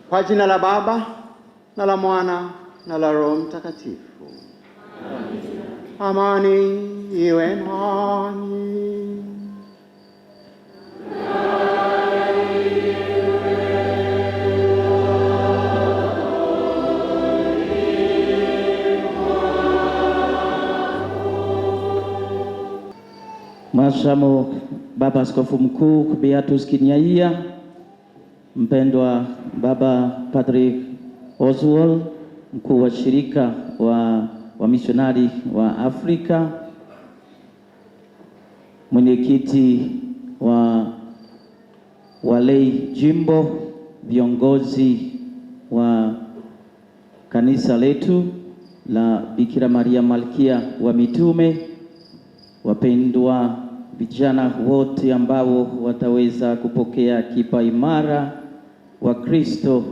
Kwa jina la Baba na la Mwana na la Roho Mtakatifu. Amani iwe nanyi. Mhashamu Baba Askofu Mkuu Beatus Kinyaia, mpendwa Baba Patrick Oswald, mkuu wa shirika wa misionari wa Afrika, mwenyekiti wa walei jimbo, viongozi wa kanisa letu la Bikira Maria Malkia wa Mitume, wapendwa vijana wote ambao wataweza kupokea kipa imara, wa Kristo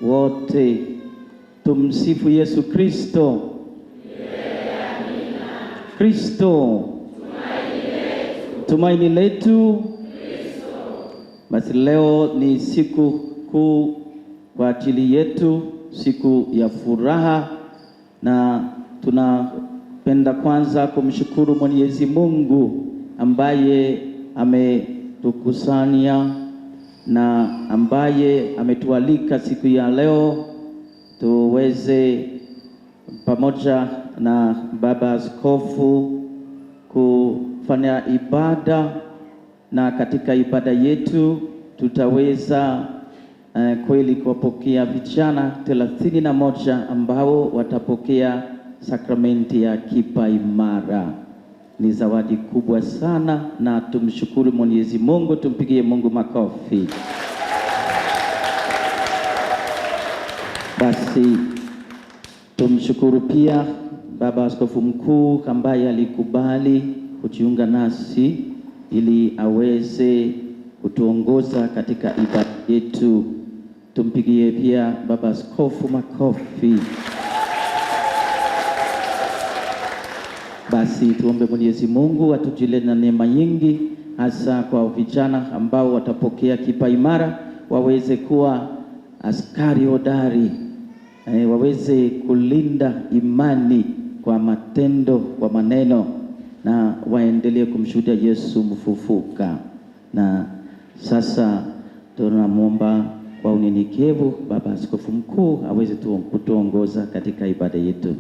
wote, tumsifu Yesu Kristo. Kristo tumaini letu. Basi leo ni siku kuu kwa ajili yetu, siku ya furaha, na tunapenda kwanza kumshukuru Mwenyezi Mungu ambaye ametukusanya na ambaye ametualika siku ya leo tuweze pamoja na Baba Askofu kufanya ibada, na katika ibada yetu tutaweza kweli kuwapokea vijana 31 ambao watapokea sakramenti ya kipa imara. Ni zawadi kubwa sana, na tumshukuru Mwenyezi Mungu, tumpigie Mungu makofi. Basi tumshukuru pia Baba Askofu Mkuu ambaye alikubali kujiunga nasi ili aweze kutuongoza katika ibada yetu. Tumpigie pia Baba Askofu makofi. Basi tuombe Mwenyezi Mungu atujalie na neema nyingi, hasa kwa vijana ambao watapokea kipa imara, waweze kuwa askari hodari, waweze kulinda imani kwa matendo, kwa maneno, na waendelee kumshuhudia Yesu mfufuka. Na sasa tunamwomba kwa unyenyekevu Baba Askofu Mkuu aweze kutuongoza katika ibada yetu.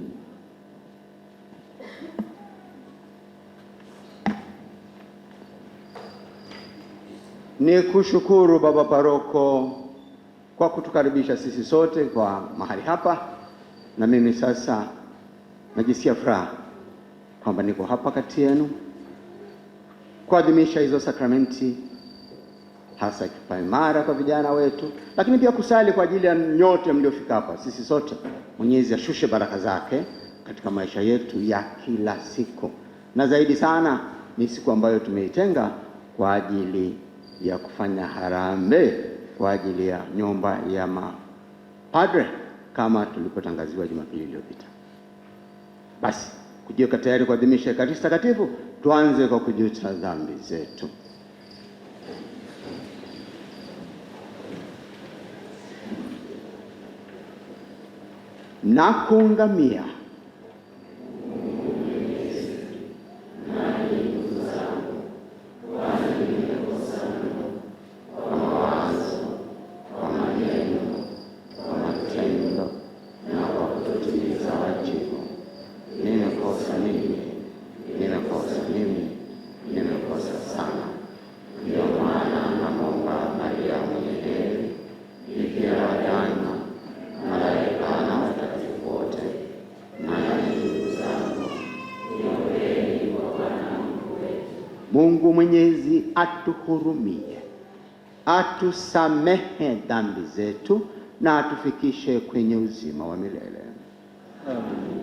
Ni kushukuru Baba Paroko kwa kutukaribisha sisi sote kwa mahali hapa, na mimi sasa najisikia furaha kwamba niko hapa kati yenu kuadhimisha hizo sakramenti, hasa kipaimara kwa vijana wetu, lakini pia kusali kwa ajili ya nyote mliofika hapa. Sisi sote Mwenyezi ashushe baraka zake katika maisha yetu ya kila siku, na zaidi sana ni siku ambayo tumeitenga kwa ajili ya kufanya harambee kwa ajili ya nyumba ya mapadre kama tulipotangaziwa Jumapili iliyopita. Basi kujiweka tayari kuadhimisha Ekaristi Takatifu, tuanze kwa kujuta dhambi zetu. Na kuungamia Mungu Mwenyezi atuhurumie, atusamehe dhambi zetu na atufikishe kwenye uzima wa milele. Amen.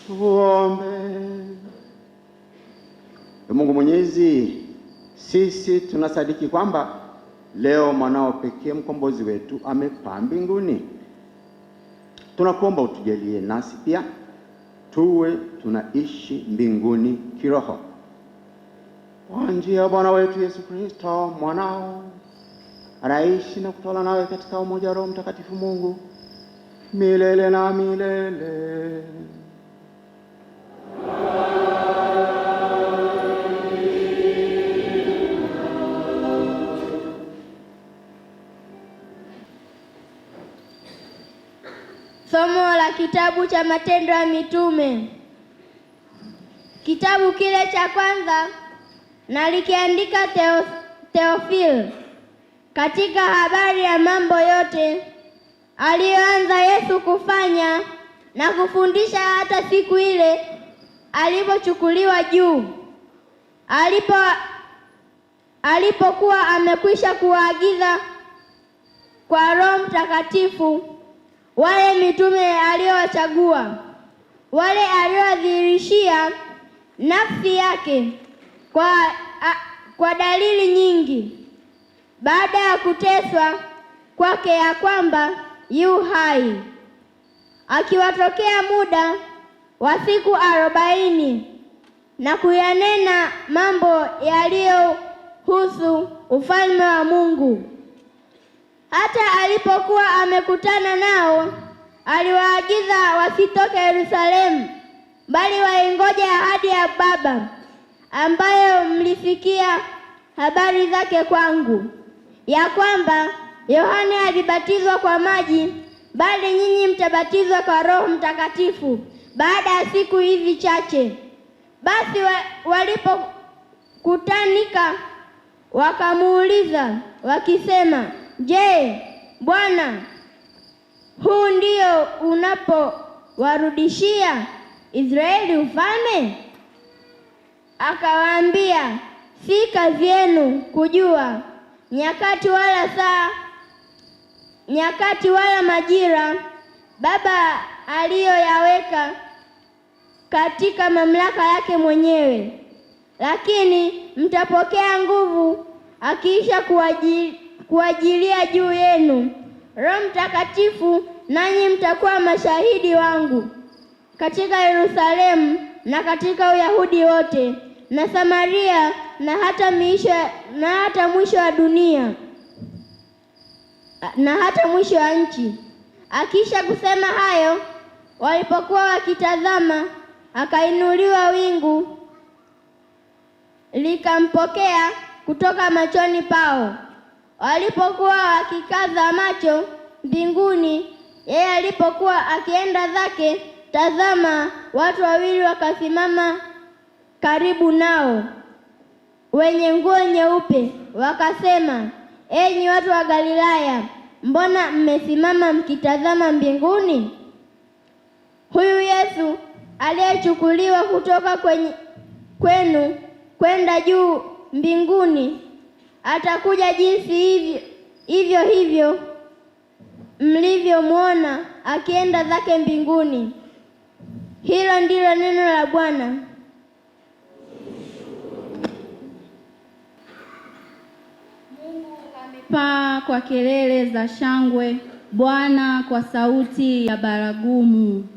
Tuombe. Mungu Mwenyezi, sisi tunasadiki kwamba leo mwanao pekee mkombozi wetu amepaa mbinguni. Tunakuomba utujalie nasi pia tuwe tunaishi mbinguni kiroho kwa njia ya Bwana wetu Yesu Kristo mwanao, anaishi na kutawala nawe katika umoja wa Roho Mtakatifu Mungu milele na milele. Somo la kitabu cha Matendo ya Mitume. Kitabu kile cha kwanza nalikiandika Theophil, katika habari ya mambo yote aliyoanza Yesu kufanya na kufundisha hata siku ile alipochukuliwa juu, alipokuwa amekwisha kuwaagiza kwa Roho Mtakatifu wale mitume aliowachagua, wale aliowadhihirishia nafsi yake kwa dalili nyingi, baada ya kuteswa kwake, ya kwamba yu hai, akiwatokea muda wa siku 40 na kuyanena mambo yaliyohusu ufalme wa Mungu. Hata alipokuwa amekutana nao, aliwaagiza wasitoke Yerusalemu, bali waingoje ahadi ya Baba, ambayo mlisikia habari zake kwangu, ya kwamba Yohane alibatizwa kwa maji, bali nyinyi mtabatizwa kwa Roho Mtakatifu baada ya siku hizi chache. Basi walipokutanika wakamuuliza wakisema, Je, Bwana, huu ndio unapowarudishia Israeli ufalme? Akawaambia, si kazi yenu kujua nyakati wala majira Baba aliyoyaweka katika mamlaka yake mwenyewe, lakini mtapokea nguvu akiisha kuajilia juu yenu Roho Mtakatifu, nanyi mtakuwa mashahidi wangu katika Yerusalemu na katika Uyahudi wote na Samaria na hata mwisho wa dunia na hata mwisho wa nchi. Akisha kusema hayo, walipokuwa wakitazama, akainuliwa wingu likampokea kutoka machoni pao. Walipokuwa wakikaza macho mbinguni, yeye alipokuwa akienda zake, tazama, watu wawili wakasimama karibu nao, wenye nguo nyeupe, wakasema, enyi watu wa Galilaya, mbona mmesimama mkitazama mbinguni? Huyu Yesu aliyechukuliwa kutoka kwenu kwenda juu mbinguni atakuja jinsi hivyo mlivyomwona akienda zake mbinguni. Hilo ndilo neno la Bwana. Mungu amepaa kwa kelele za shangwe, Bwana kwa sauti ya baragumu.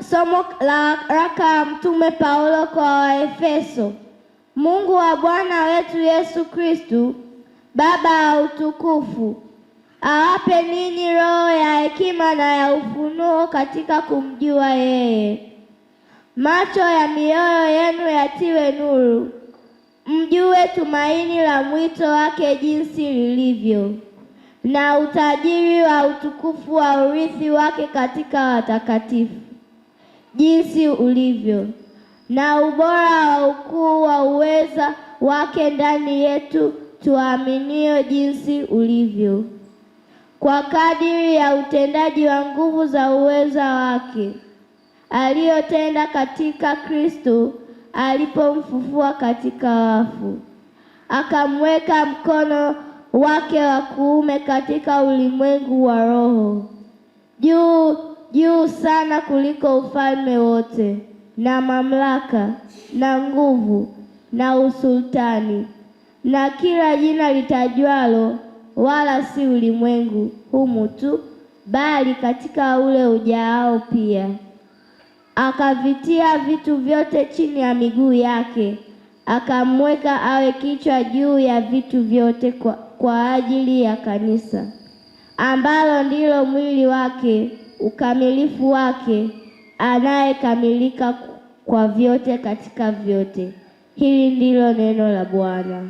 Somo la waraka wa Mtume Paulo kwa Waefeso. Mungu wa Bwana wetu Yesu Kristu, Baba wa utukufu, awape ninyi roho ya hekima na ya ufunuo katika kumjua yeye. Macho ya mioyo yenu yatiwe nuru, mjue tumaini la mwito wake jinsi lilivyo, na utajiri wa utukufu wa urithi wake katika watakatifu jinsi ulivyo, na ubora wa ukuu wa uweza wake ndani yetu tuaminio jinsi ulivyo, kwa kadiri ya utendaji wa nguvu za uweza wake aliyotenda katika Kristo alipomfufua katika wafu, akamweka mkono wake wa kuume katika ulimwengu wa roho, juu sana kuliko ufalme wote na mamlaka na nguvu na usultani na kila jina litajwalo, wala si ulimwengu humu tu, bali katika ule ujaao pia. Akavitia vitu vyote chini ya miguu yake, akamweka awe kichwa juu ya vitu vyote kwa ajili ya kanisa, ambalo ndilo mwili wake, ukamilifu wake, anayekamilika kwa vyote katika vyote. Hili ndilo neno la Bwana.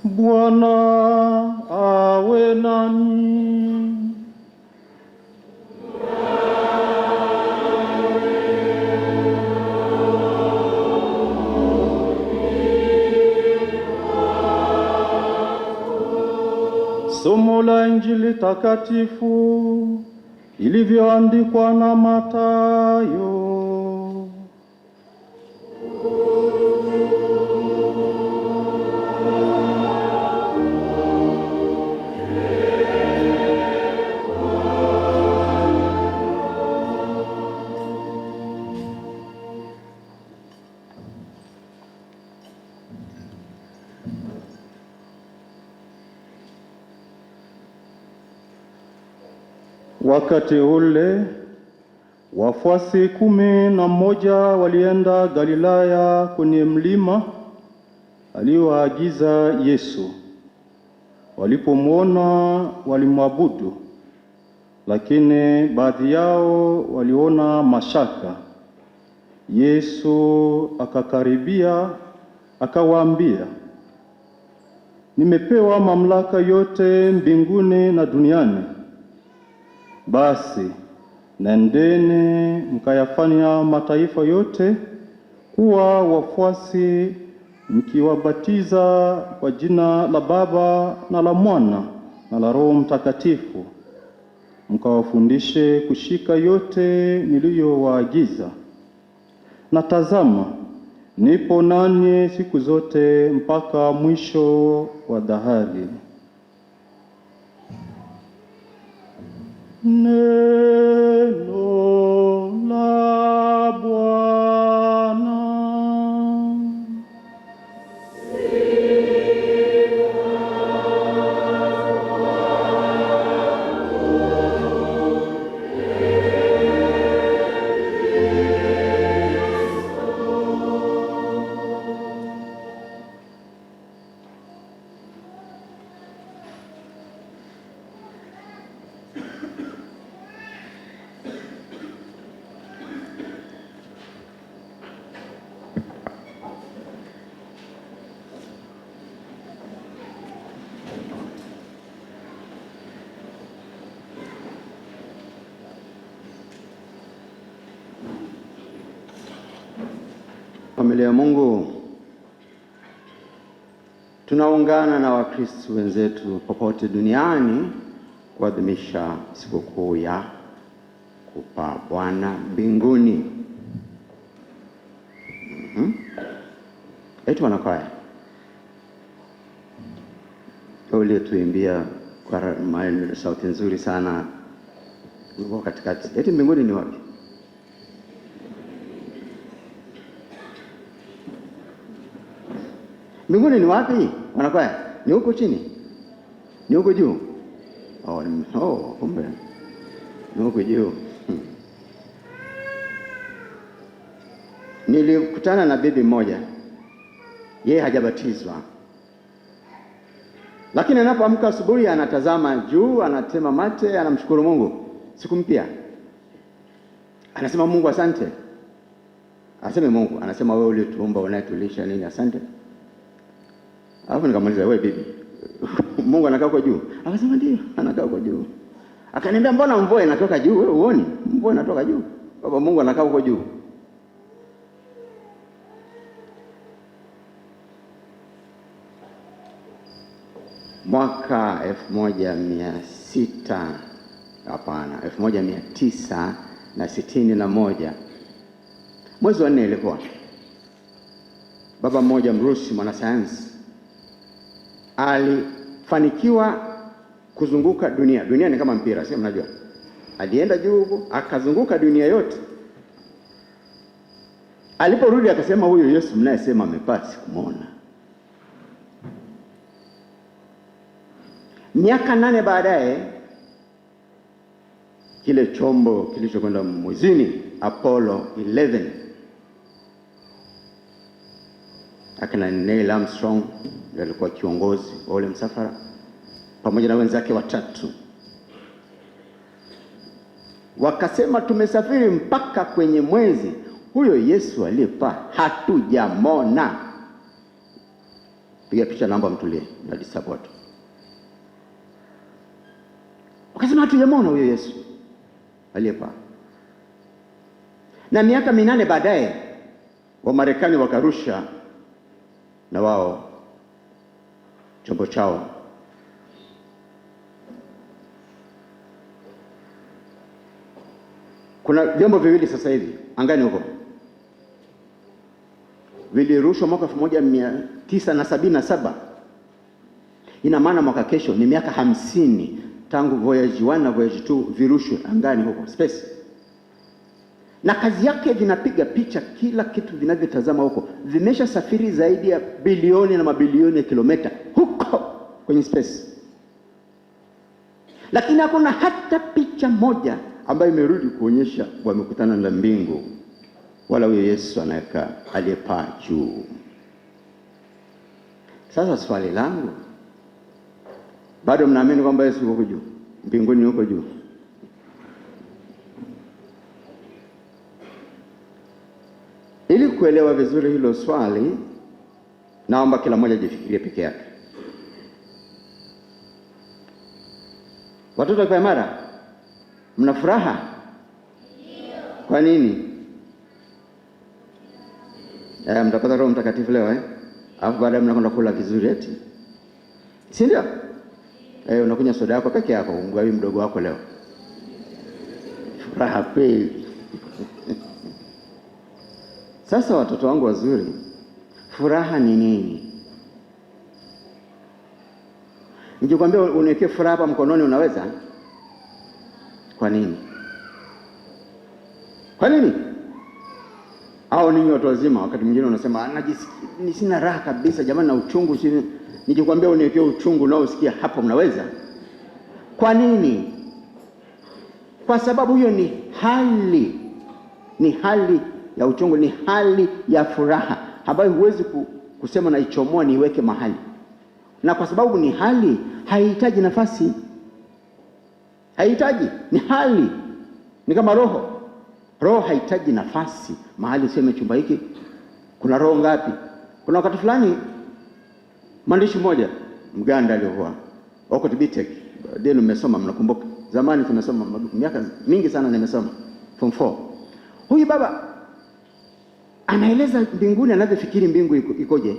Bwana awe nanyi. Somo la Injili takatifu ilivyoandikwa na Mathayo. Wakati ule wafuasi 11 walienda Galilaya kwenye mlima alioagiza Yesu. Walipomwona walimwabudu, lakini baadhi yao waliona mashaka. Yesu akakaribia akawaambia, "Nimepewa mamlaka yote mbinguni na duniani. Basi nendeni mkayafanya mataifa yote kuwa wafuasi, mkiwabatiza kwa jina la Baba na la Mwana na la Roho Mtakatifu, mkawafundishe kushika yote niliyowaagiza. Na tazama, nipo nanyi siku zote mpaka mwisho wa dahari." Neno la Bwana. Familia ya Mungu, tunaungana na Wakristo wenzetu popote duniani kuadhimisha sikukuu ya kupaa Bwana mbinguni. Eti wanakwaya ule tuimbia kwa sauti nzuri sana uko katikati. Eti mbinguni ni wapi? Mbinguni ni wapi? Wanakwaya, ni huko chini? Ni huko juu? Kumbe ni huko juu. Nilikutana na bibi mmoja, yeye hajabatizwa, lakini anapoamka asubuhi anatazama juu, anatema mate, anamshukuru Mungu. Siku mpya anasema, Mungu asante. Aseme Mungu, anasema wewe ulituumba, unayetulisha nini, asante. Alafu nikamuuliza, wewe bibi, Mungu anakaa kwa juu? Akasema ndio, anakaa kwa juu. Akaniambia, mbona mvua inatoka juu? Wewe uone mvua inatoka juu? Baba, Mungu anakaa kwa juu. Mwaka 1961 mwezi wa 4 ilikuwa, baba mmoja Mrusi mwanasayansi alifanikiwa kuzunguka dunia. Dunia ni kama mpira, si mnajua? Alienda juu huko akazunguka dunia yote. Aliporudi akasema, huyo Yesu mnayesema amepaa sikumwona. Miaka 8 baadaye, kile chombo kilichokwenda mwezini, Apollo 11, akina Neil Armstrong ndiye alikuwa kiongozi wa ule msafara pamoja na wenzake 3. Wakasema, tumesafiri mpaka kwenye mwezi, huyo Yesu aliyepaa hatujamona. Piga picha, naomba mtulie na disturb watu. Wakasema hatujamwona huyo Yesu aliyepaa. Na miaka 8 baadaye Wamarekani wakarusha na wao chombo chao. Kuna vyombo viwili sasa hivi angani huko, vilirushwa mwaka 1977. Ina maana mwaka kesho ni miaka 50 tangu Voyage 1 na Voyage 2 virushwe angani huko space. Na kazi yake vinapiga picha kila kitu vinavyotazama huko. Vimesha safiri zaidi ya bilioni na mabilioni ya kilomita huko kwenye space. Lakini hakuna hata picha moja ambayo imerudi kuonyesha wamekutana na mbingu wala huyo Yesu anayekaa aliyepaa juu. Sasa swali langu, bado mnaamini kwamba Yesu yuko juu mbinguni, yuko juu? Ili kuelewa vizuri hilo swali, naomba kila mmoja jifikirie peke yake. Watoto wa Kipaimara, mna furaha? Kwa nini? Mtapata Roho Mtakatifu leo alafu baadaye mnakwenda kula vizuri eti. Si ndio? Unakunywa soda yako peke yako, umgawi mdogo wako leo. Furaha kweli. Sasa watoto wangu wazuri, furaha ni nini? Nikikwambia uniwekee furaha hapa mkononi, unaweza? Kwa nini? Kwa nini? Au ninyi watu wazima wakati mwingine unasema najisikia sina raha kabisa jamani, na uchungu. Nikikwambia uniwekee uchungu nao usikia hapo, mnaweza? Kwa nini? Kwa sababu hiyo ni hali ya uchungu, ni hali ya furaha ambayo huwezi kusema na ichomoa niweke mahali. Na kwa sababu ni hali, haihitaji nafasi. Haihitaji, ni hali. Ni kama roho. Roho haihitaji nafasi. Mahali useme chumba hiki kuna roho ngapi? Kuna wakati fulani mwandishi mmoja Mganda aliyokuwa Okot Bitek, ndio nimesoma, mnakumbuka? Zamani tumesoma, miaka mingi sana nimesoma form 4. Huyu baba anaeleza mbinguni anavyofikiri mbingu ikoje.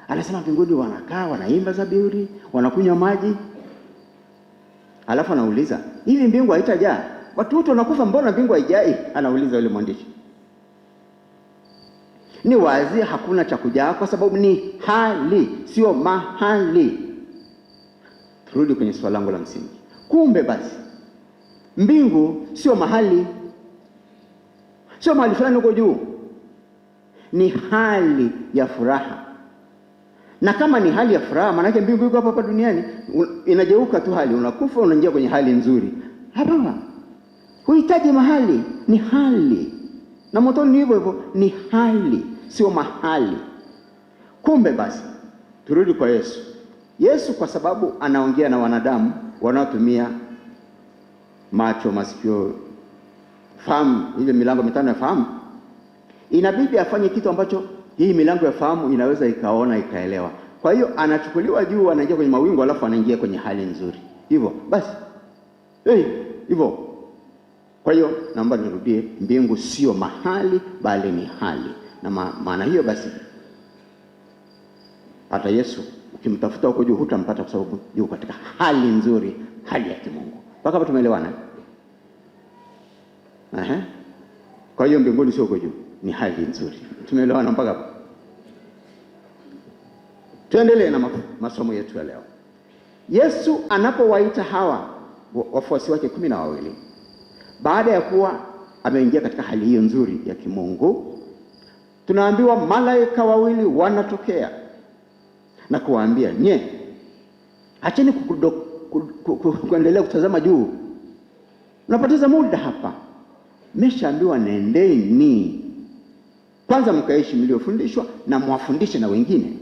Anasema mbinguni wanakaa, wanaimba zaburi, wanakunywa maji. Alafu anauliza, hivi mbingu haitajaa? Watu wote wanakufa, mbona mbingu haijai? Anauliza yule mwandishi. Ni wazi hakuna cha kujaa kwa sababu ni hali, sio mahali. Turudi kwenye swali langu la msingi. Kumbe basi mbingu sio mahali, sio mahali fulani huko juu. Ni hali ya furaha. Na kama ni hali ya furaha, maana yake mbingu iko hapa duniani, inageuka tu hali, unakufa unaingia kwenye hali nzuri. Hapana. Huhitaji mahali, ni hali. Na motoni ni hivyo, ni hali, sio mahali. Kumbe basi turudi kwa Yesu. Yesu kwa sababu anaongea na wanadamu wanaotumia macho, masikio, fahamu, ile milango mitano ya fahamu, inabidi afanye kitu ambacho hii milango ya fahamu inaweza ikaona ikaelewa. Kwa hiyo anachukuliwa juu, anaingia kwenye mawingu, alafu anaingia kwenye hali nzuri. Hivyo basi, hivyo. Kwa hiyo naomba nirudie, mbingu sio mahali bali ni hali. Na maana hiyo basi hata Yesu ukimtafuta huko juu hutampata, kwa sababu yuko katika hali nzuri, hali ya kimungu. Mpaka hapo tumeelewana? Kwa hiyo mbinguni sio huko juu, ni hali nzuri. Tumeelewana mpaka hapo? Tuendelee na masomo yetu ya leo. Yesu anapowaita hawa wafuasi wake 12, baada ya kuwa ameingia katika hali hiyo nzuri ya kimungu, tunaambiwa malaika wawili wanatokea na kuwaambia, acheni kuendelea kutazama juu, unapoteza muda hapa. Mmeshaambiwa nendeni kwanza mkaishi mliofundishwa, na mwafundishe na wengine,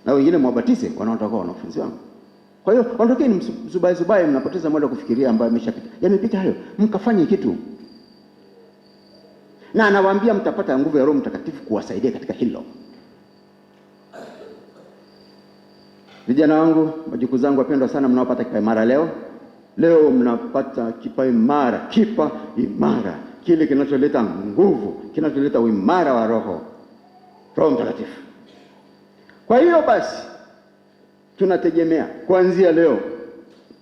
na wengine mwabatize wanaotakuwa wanafunzi wangu. Kwa hiyo ondokeni mzubaye, mnapoteza muda kufikiria ambayo yameshapita. Yamepita hayo, mkafanye kitu. Na anawaambia mtapata nguvu ya Roho Mtakatifu kuwasaidia katika hilo. Vijana wangu, wajukuu zangu wapendwa sana, mnaopata kipaimara leo. Leo mnapata kipaimara, kipa imara, kile kinacholeta nguvu, kinacholeta uimara wa Roho Mtakatifu. Kwa hiyo basi tunategemea kuanzia leo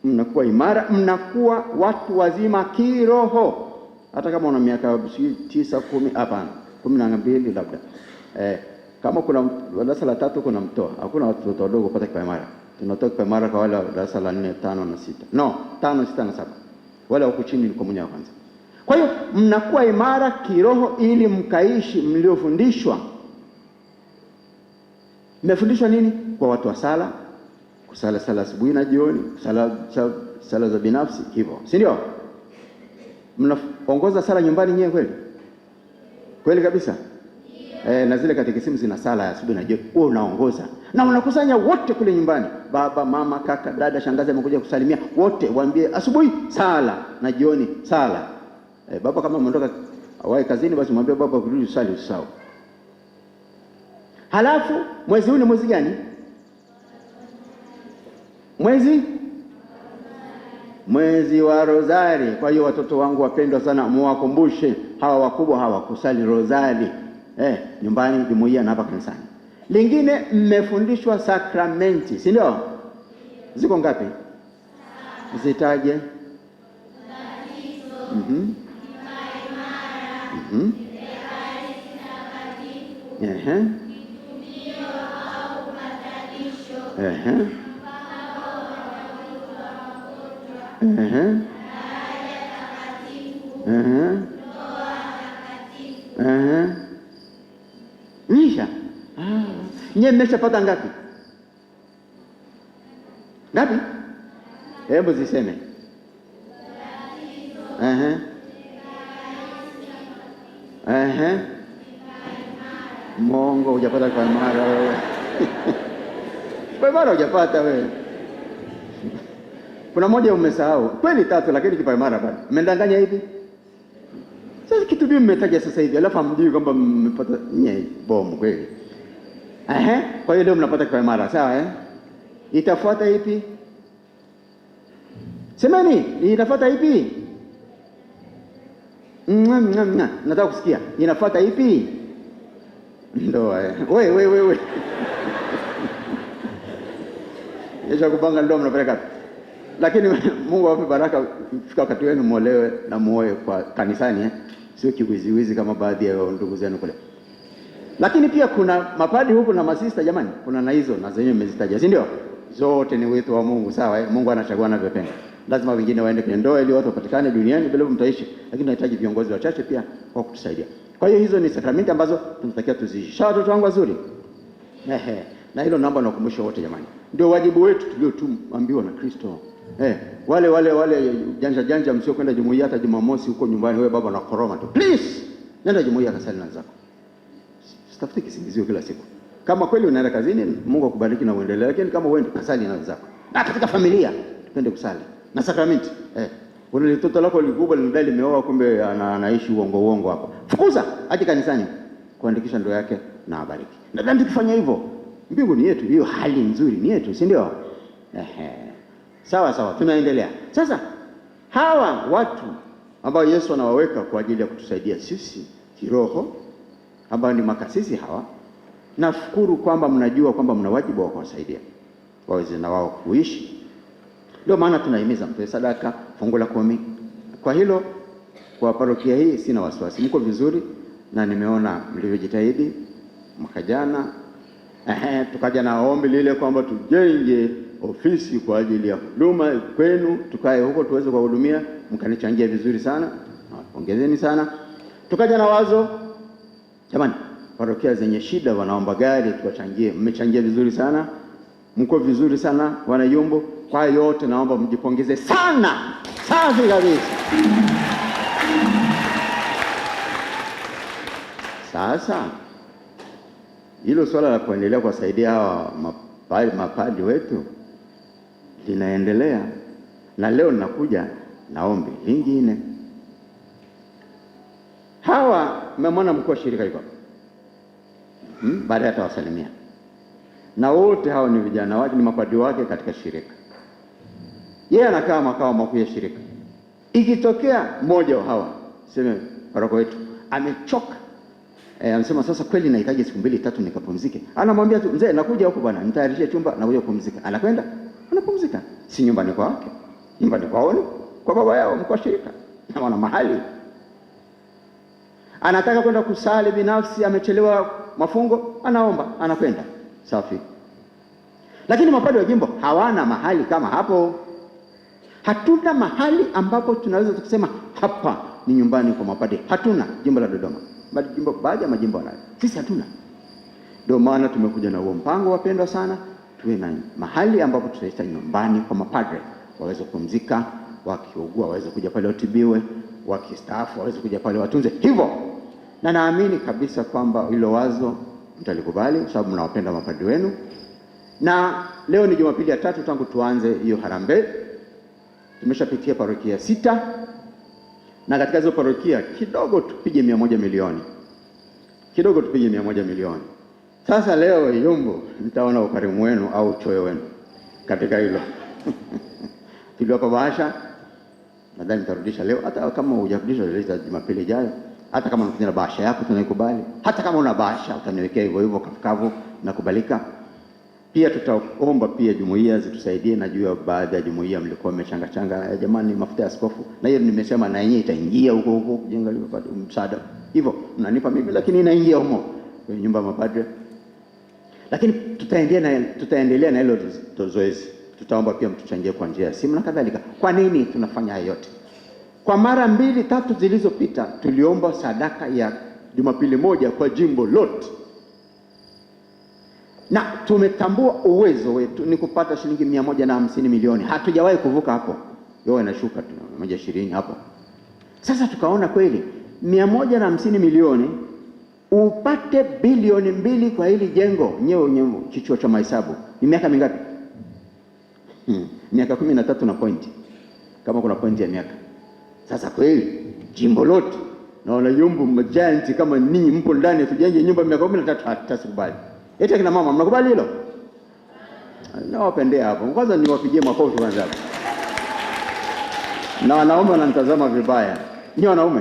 mnakuwa imara, mnakuwa watu wazima kiroho. Hata kama una miaka 9, 10, hapana, 12 labda. Kama kuna darasa la 3 kuna mtoa, hakuna watoto wadogo kupata kipaimara. Tunatoa kipaimara kwa wale darasa la 4, 5 na 6. No, 5, 6 na 7. Wale wako chini ni komunyo ya kwanza. Kwa hiyo mnakuwa imara kiroho ili mkaishi mliofundishwa. Mmefundishwa nini? Kwa watu wa sala, kusala sala asubuhi na jioni, sala za binafsi hivyo. Si ndio? Mnaongoza sala nyumbani nyewe kweli? Kweli kabisa? Na zile katekisimu zina sala ya asubuhi na jioni, wewe unaongoza. Na unakusanya wote kule nyumbani. Baba, mama, kaka, dada, shangazi amekuja kusalimia, wote waambie asubuhi sala na jioni sala. Baba kama umeondoka wae kazini, basi mwambie baba kurudi usali usahau. Halafu mwezi huu ni mwezi gani? Mwezi wa Rozari. Kwa hiyo watoto wangu wapendwa sana, muwakumbushe hawa wakubwa hawa kusali Rozari nyumbani, jumuiya na hapa kanisani. Lingine, mmefundishwa sakramenti, si ndio? Ziko ngapi? Zitaje. Nisha. Nye mmeshapata ngapi? Ngapi? Hebu ziseme. Mongo hujapata kipaimara wewe. Kipaimara hujapata wewe. Kuna moja umesahau. Kweli 3 lakini kipaimara bado. Mmendanganya hivi? Sasa kitu gani mmetaja sasa hivi? Alafu hamjui kwamba mmepata bomu kweli. Kwa hiyo leo mnapata kipaimara, sawa Itafuata ipi? Semeni, itafuata ipi? Nataka kusikia. Inafuata ipi? Ndoa. Wewe. Yesha kupanga ndoa mnapeleka. Lakini Mungu awape baraka, fika wakati wenu muolewe na muoe kwa kanisani Sio kiwiziwizi kama baadhi ya ndugu zenu kule. Lakini pia kuna mapadi huku na masista jamani, kuna na hizo na zenyewe mmezitaja, si ndio? Zote ni wito wa Mungu, sawa Mungu anachagua anavyopenda. Lazima wengine waende kwenye ndoa ili watu wapatikane duniani bila mtaishi, lakini tunahitaji viongozi wachache pia kwa kutusaidia. Kwa hiyo hizo ni sakramenti ambazo tunatakiwa tuziishi. Watoto wangu wazuri. Na hilo naomba nakumbusha wote jamani. Ndio wajibu wetu tuliotuambiwa na Kristo. Wale janja msio kwenda jumuiya hata Jumamosi huko nyumbani, wewe baba na koroma tu. Please, nenda jumuiya kasali na zako. Sitafuti kisingizio kila siku. Kama kweli unaenda kazini, Mungu akubariki na uendelee. Lakini kama uende kasali na zako. Na katika familia, tupende kusali. Na sakramenti. Kuna mtoto lako likubwa linadai limeoa kumbe anaishi uongo hapo. Fukuza aje kanisani kuandikisha ndoa yake na abariki. Na tukifanya hivyo, mbingu ni yetu, hiyo hali nzuri ni yetu, si ndio? Sawa, tunaendelea. Sasa hawa watu ambao Yesu anawaweka kwa ajili ya kutusaidia sisi kiroho, ambao ni makasisi hawa, nafikuru kwamba mnajua kwamba mna wajibu wa kuwasaidia waweze na wao kuishi. Ndio maana tunahimiza mtoe sadaka, fungu la 10. Kwa hilo, kwa parokia hii sina wasiwasi. Mko vizuri na nimeona mlivyojitahidi mwaka jana. Tukaja na ombi lile kwamba tujenge ofisi kwa ajili ya huduma kwenu, tukae huko tuweze kuwahudumia, mkanichangia vizuri sana. Ongezeni sana. Tukaja na wazo, jamani, parokia zenye shida wanaomba gari tuwachangie. Mmechangia vizuri sana. Mko vizuri sana Wanayumbu. Kwa yote naomba mjipongeze sana. Safi kabisa. Sasa hilo swala la kuendelea kuwasaidia hawa mapadi wetu linaendelea, na leo ninakuja na ombi lingine. Hawa mmemwona mkuu wa shirika yuko baada ya tawasalimia. na wote hao ni vijana wake, ni mapadri wake katika shirika. Yeye anakaa makao makuu ya shirika. Ikitokea mmoja wa hawa, sema paroko wetu amechoka, anasema sasa kweli nahitaji siku 2-3 nikapumzike, anamwambia tu mzee, nakuja huko bwana, nitayarishie chumba, nakuja kupumzika. Anakwenda anapumzika, si nyumbani kwake, nyumbani kwao, kwa baba yao mkuu wa shirika, na wana mahali. Anataka kwenda kusali binafsi, amechelewa mafungo, anaomba, anakwenda safi. Lakini mapadri wa jimbo hawana mahali kama hapo. Hatuna mahali ambapo tunaweza kusema hapa ni nyumbani kwa mapadri. Hatuna. Jimbo la Dodoma, baadhi ya majimbo nayo, sisi hatuna. Ndio maana tumekuja na huo mpango, wapendwa sana, tuwe na mahali ambapo tutaita nyumbani kwa mapadri, waweze kupumzika, wakiugua waweze kuja pale watibiwe, wakistaafu waweze kuja pale watunze hivyo. Na naamini kabisa kwamba hilo wazo mtalikubali, kwa sababu mnawapenda mapadri wenu. Na leo ni Jumapili ya 3 tangu tuanze hiyo harambee. Tumeshapitia parokia 6, na katika hizo parokia kidogo tupige 100 milioni, kidogo tupige 100 milioni. Sasa leo Yumbu, nitaona ukarimu wenu au choyo wenu katika hilo. Tuliwapa bahasha, nadhani nitarudisha leo. Hata kama hujarudisha leo, Jumapili ijayo, hata kama unakuja na bahasha yako tunaikubali. Hata kama una bahasha utaniwekea hivyo hivyo kafukavu, nakubalika. Pia tutaomba pia jumuiya zitusaidie, na juu ya baadhi ya jumuiya mlikuwa mmechanga jamani mafuta ya askofu, na hiyo nimesema na yenyewe itaingia huko kujenga msaada. Hivyo mnanipa mimi, lakini inaingia humo kwenye nyumba ya mapadri. Lakini tutaendelea na hilo zoezi. Tutaomba pia mtuchangie kwa njia ya simu na kadhalika. Kwa nini tunafanya hayo yote? Kwa mara 2-3 zilizopita tuliomba sadaka ya Jumapili moja kwa jimbo lote, na tumetambua uwezo wetu ni kupata shilingi 150 milioni. Hatujawahi kuvuka hapo, yote inashuka tu 120 hapo. Sasa tukaona kweli 150 milioni upate bilioni 2 kwa hili jengo nyewe kichwa cha mahesabu ni miaka mingapi? Miaka 13 na pointi, kama kuna pointi ya miaka. Sasa kweli jimbo lote naona Yumbu majanti kama ninyi mpo ndani, tujenge nyumba miaka 13, hatasikubali. Eti kina mama mnakubali hilo? Nawapendea hapo. Kwanza niwapigie makofi kwanza. Na wanaume wananitazama vibaya. Ni wanaume,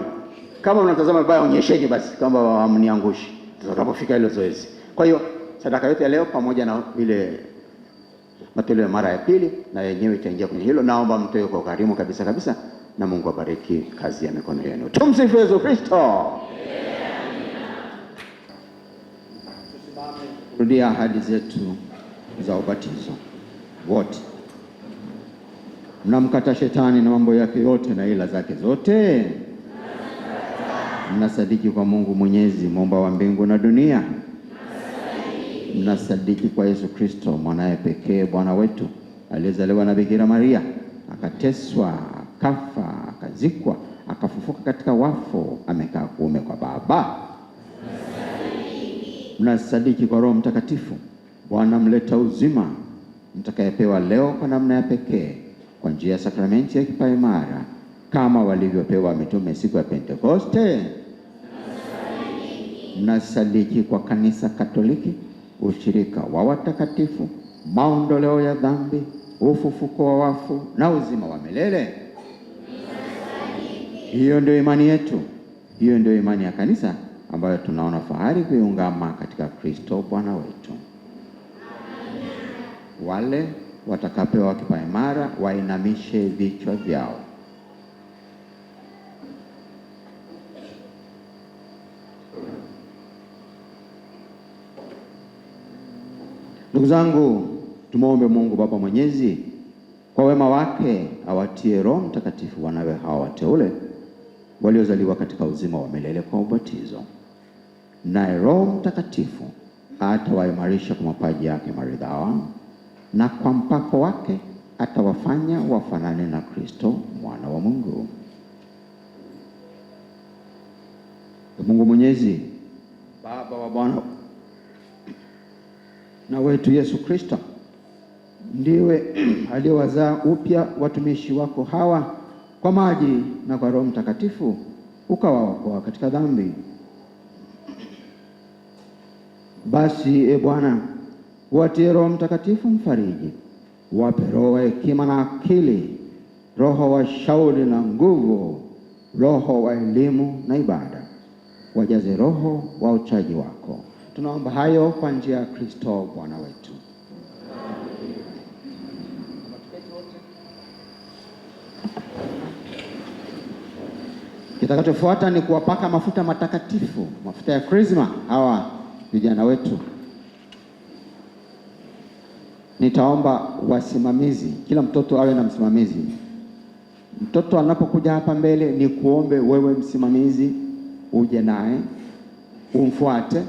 kama mnatazama vibaya onyesheni basi kwamba hamniangushi tutakapofika hilo zoezi. Kwa hiyo sadaka yote ya leo pamoja na ile matoleo mara ya pili na yenyewe itaingia kwenye hilo. Naomba mtoe kwa ukarimu kabisa kabisa, na Mungu abariki kazi ya mikono yenu. Tumsifu Yesu Kristo. Rudia ahadi zetu za ubatizo. Wote mnamkata shetani na mambo yake yote na ila zake zote. Mnasadiki kwa Mungu Mwenyezi, muumba wa mbingu na dunia. Mnasadiki kwa Yesu Kristo mwanaye pekee Bwana wetu, aliyezaliwa na Bikira Maria, akateswa, akafa, akazikwa, akafufuka katika wafu, amekaa kuume kwa Baba. Mnasadiki kwa Roho Mtakatifu, Bwana mleta uzima, mtakayepewa leo kwa namna ya pekee kwa njia ya sakramenti ya kipaimara, kama walivyopewa mitume siku ya Pentekoste. Mnasadiki kwa Kanisa Katoliki, ushirika wa watakatifu, maondoleo ya dhambi, ufufuko wa wafu na uzima wa milele. Hiyo ndio imani yetu. Hiyo ndio imani ya kanisa ambayo tunaona fahari kuiungama katika Kristo Bwana wetu. Wale watakapewa kipaimara wainamishe vichwa vyao. Ndugu zangu, tumuombe Mungu Baba Mwenyezi kwa wema wake awatie Roho Mtakatifu wanawe hawa wateule waliozaliwa katika uzima wa milele kwa ubatizo. Naye Roho Mtakatifu atawaimarisha kwa mapaji yake maridhawa, na kwa mpako wake atawafanya wafanane na Kristo mwana wa Mungu. Mungu Mwenyezi, Baba wa Bwana na wetu Yesu Kristo, ndiwe aliyewazaa upya watumishi wako hawa kwa maji na kwa Roho Mtakatifu, ukawaokoa katika dhambi. Basi Bwana, Watie Roho Mtakatifu mfariji, wape roho ya hekima na akili, roho wa shauri na nguvu, roho wa elimu na ibada. Wajaze roho wa uchaji wako. Tunaomba hayo kwa njia ya Kristo Bwana wetu. Kitakachofuata ni kuwapaka mafuta matakatifu, mafuta ya krisma hawa vijana wetu. Nitaomba wasimamizi, kila mtoto awe na msimamizi. Mtoto anapokuja hapa mbele, ni kuombe wewe msimamizi uje naye, umfuate,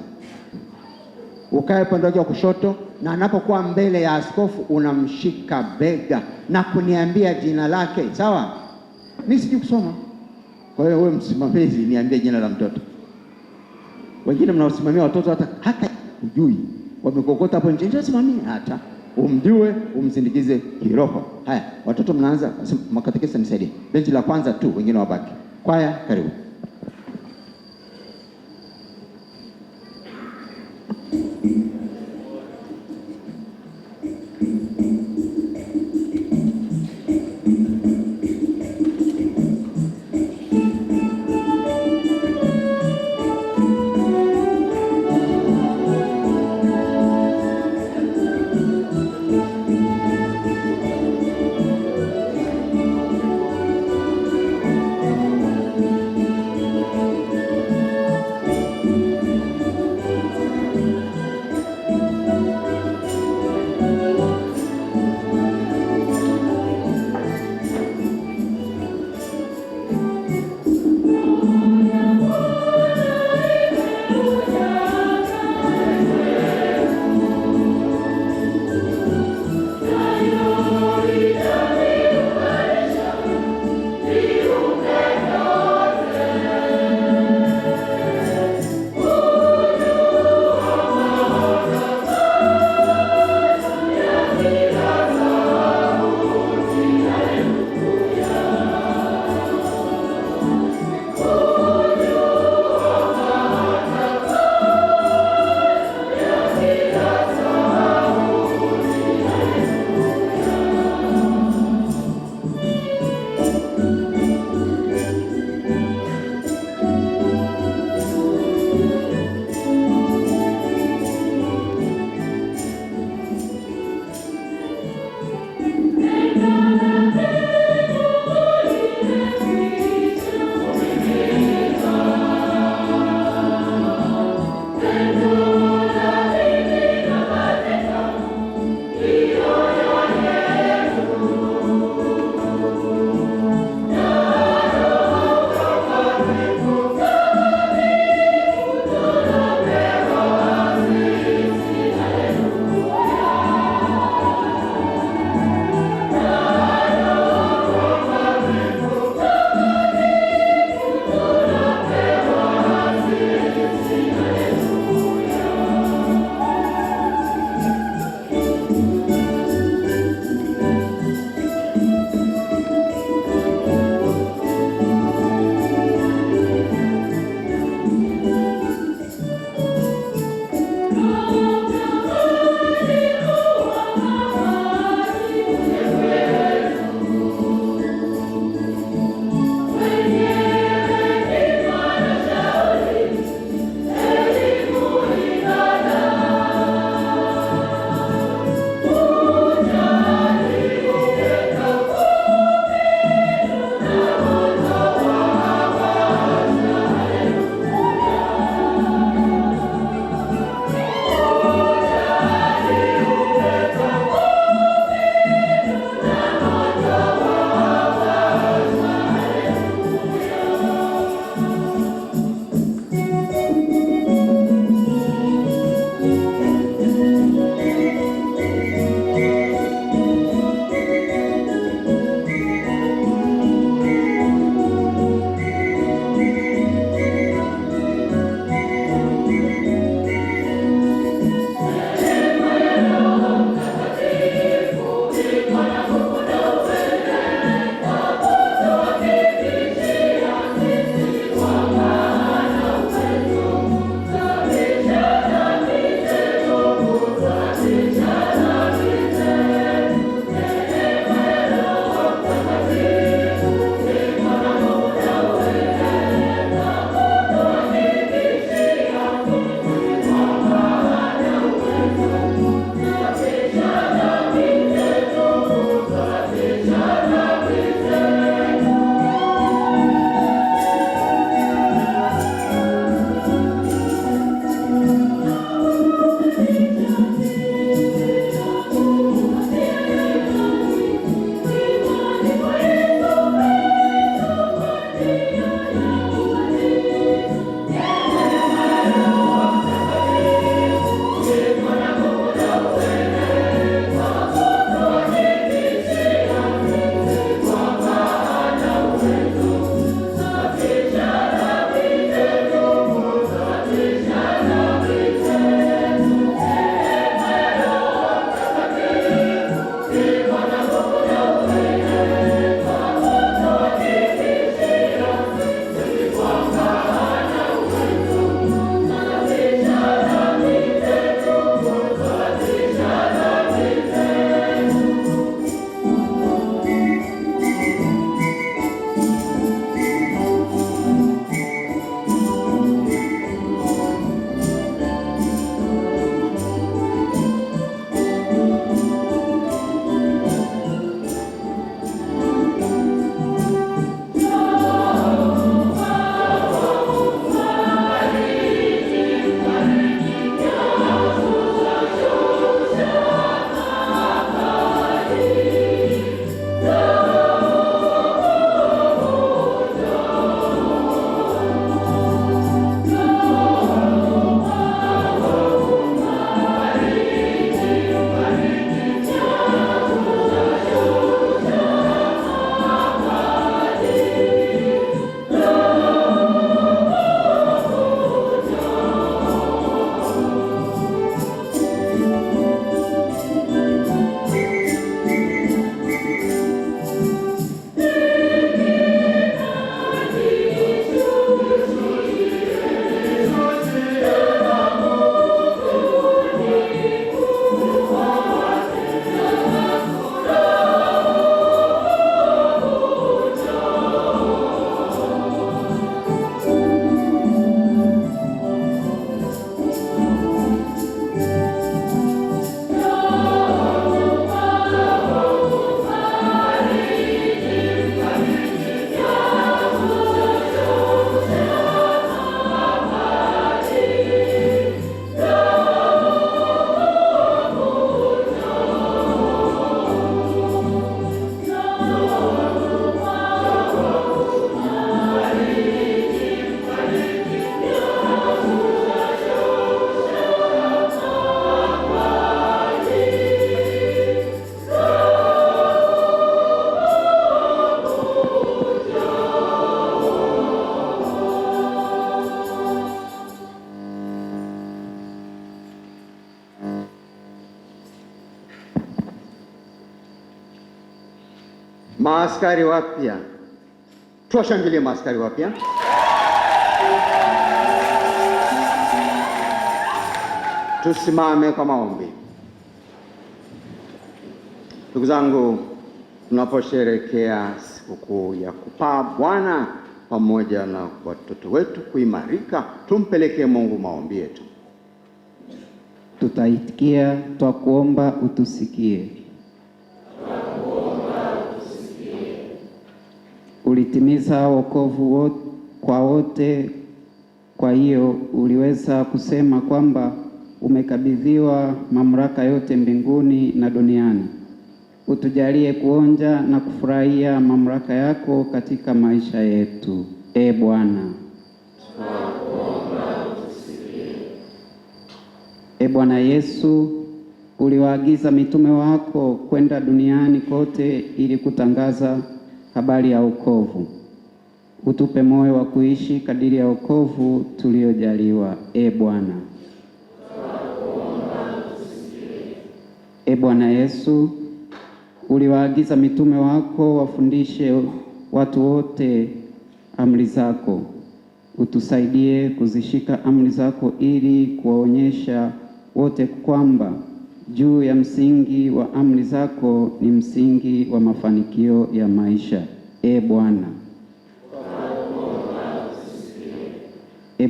ukae upande wake wa kushoto, na anapokuwa mbele ya askofu unamshika bega na kuniambia jina lake, sawa? Mimi sijui kusoma, kwa hiyo wewe msimamizi niambie jina la mtoto. Wengine mnaosimamia watoto hata hujui, wamekokota hapo nje, simamia hata umjue, umsindikize kiroho. Haya, watoto mnaanza, makatekista nisaidie. Benchi la kwanza tu, wengine wabaki. Kwaya, karibu. Maaskari wapya, tuwashangilie maaskari wapya. Tusimame kwa maombi. Ndugu zangu, tunaposherehekea sikukuu ya kupaa Bwana pamoja na watoto wetu kuimarika, tumpelekee Mungu maombi yetu. Tutaitikia, twakuomba utusikie. Ulitimiza wokovu kwa wote, kwa hiyo uliweza kusema kwamba umekabidhiwa mamlaka yote mbinguni na duniani. Utujalie kuonja na kufurahia mamlaka yako katika maisha yetu. Bwana. Bwana Yesu, uliwaagiza mitume wako kwenda duniani kote ili kutangaza habari ya wokovu. Utupe moyo wa kuishi kadiri ya wokovu tuliojaliwa. Bwana. Bwana Yesu, uliwaagiza mitume wako wafundishe watu wote amri zako. Utusaidie kuzishika amri zako ili kuwaonyesha wote kwamba juu ya msingi wa amri zako ni msingi wa mafanikio ya maisha. Bwana.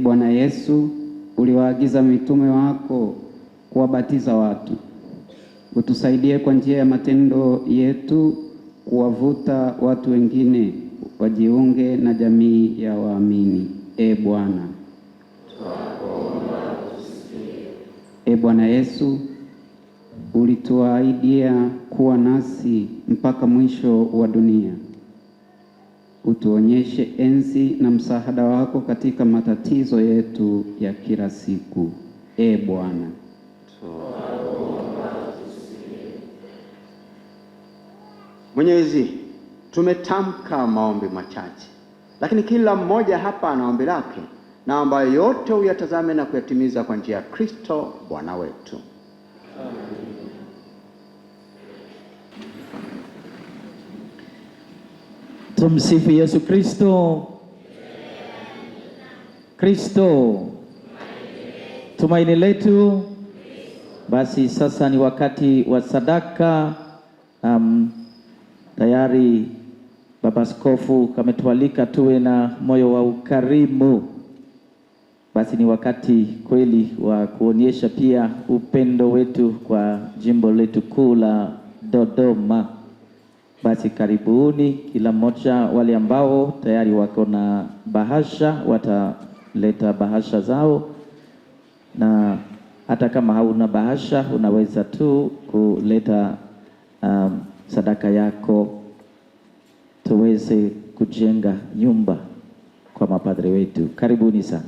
Bwana Yesu, uliwaagiza mitume wako kuwabatiza watu. Utusaidie kwa njia ya matendo yetu kuwavuta watu wengine wajiunge na jamii ya waamini. Bwana. Bwana Yesu, ulituahidia kuwa nasi mpaka mwisho wa dunia. Utuonyeshe enzi na msaada wako katika matatizo yetu ya kila siku. Bwana. Mwenyezi, tumetamka maombi machache, lakini kila mmoja hapa ana ombi lake, na ambayo yote uyatazame na kuyatimiza kwa njia ya Kristo Bwana wetu. Tumsifu Yesu Kristo. Kristo tumaini letu. Basi sasa ni wakati wa sadaka. Tayari Baba Askofu kametualika tuwe na moyo wa ukarimu. Basi ni wakati kweli wa kuonyesha pia upendo wetu kwa jimbo letu kuu la Dodoma. Basi karibuni kila mmoja, wale ambao tayari wako na bahasha wataleta bahasha zao, na hata kama hauna bahasha unaweza tu kuleta sadaka yako tuweze kujenga nyumba kwa mapadre wetu. Karibuni sana.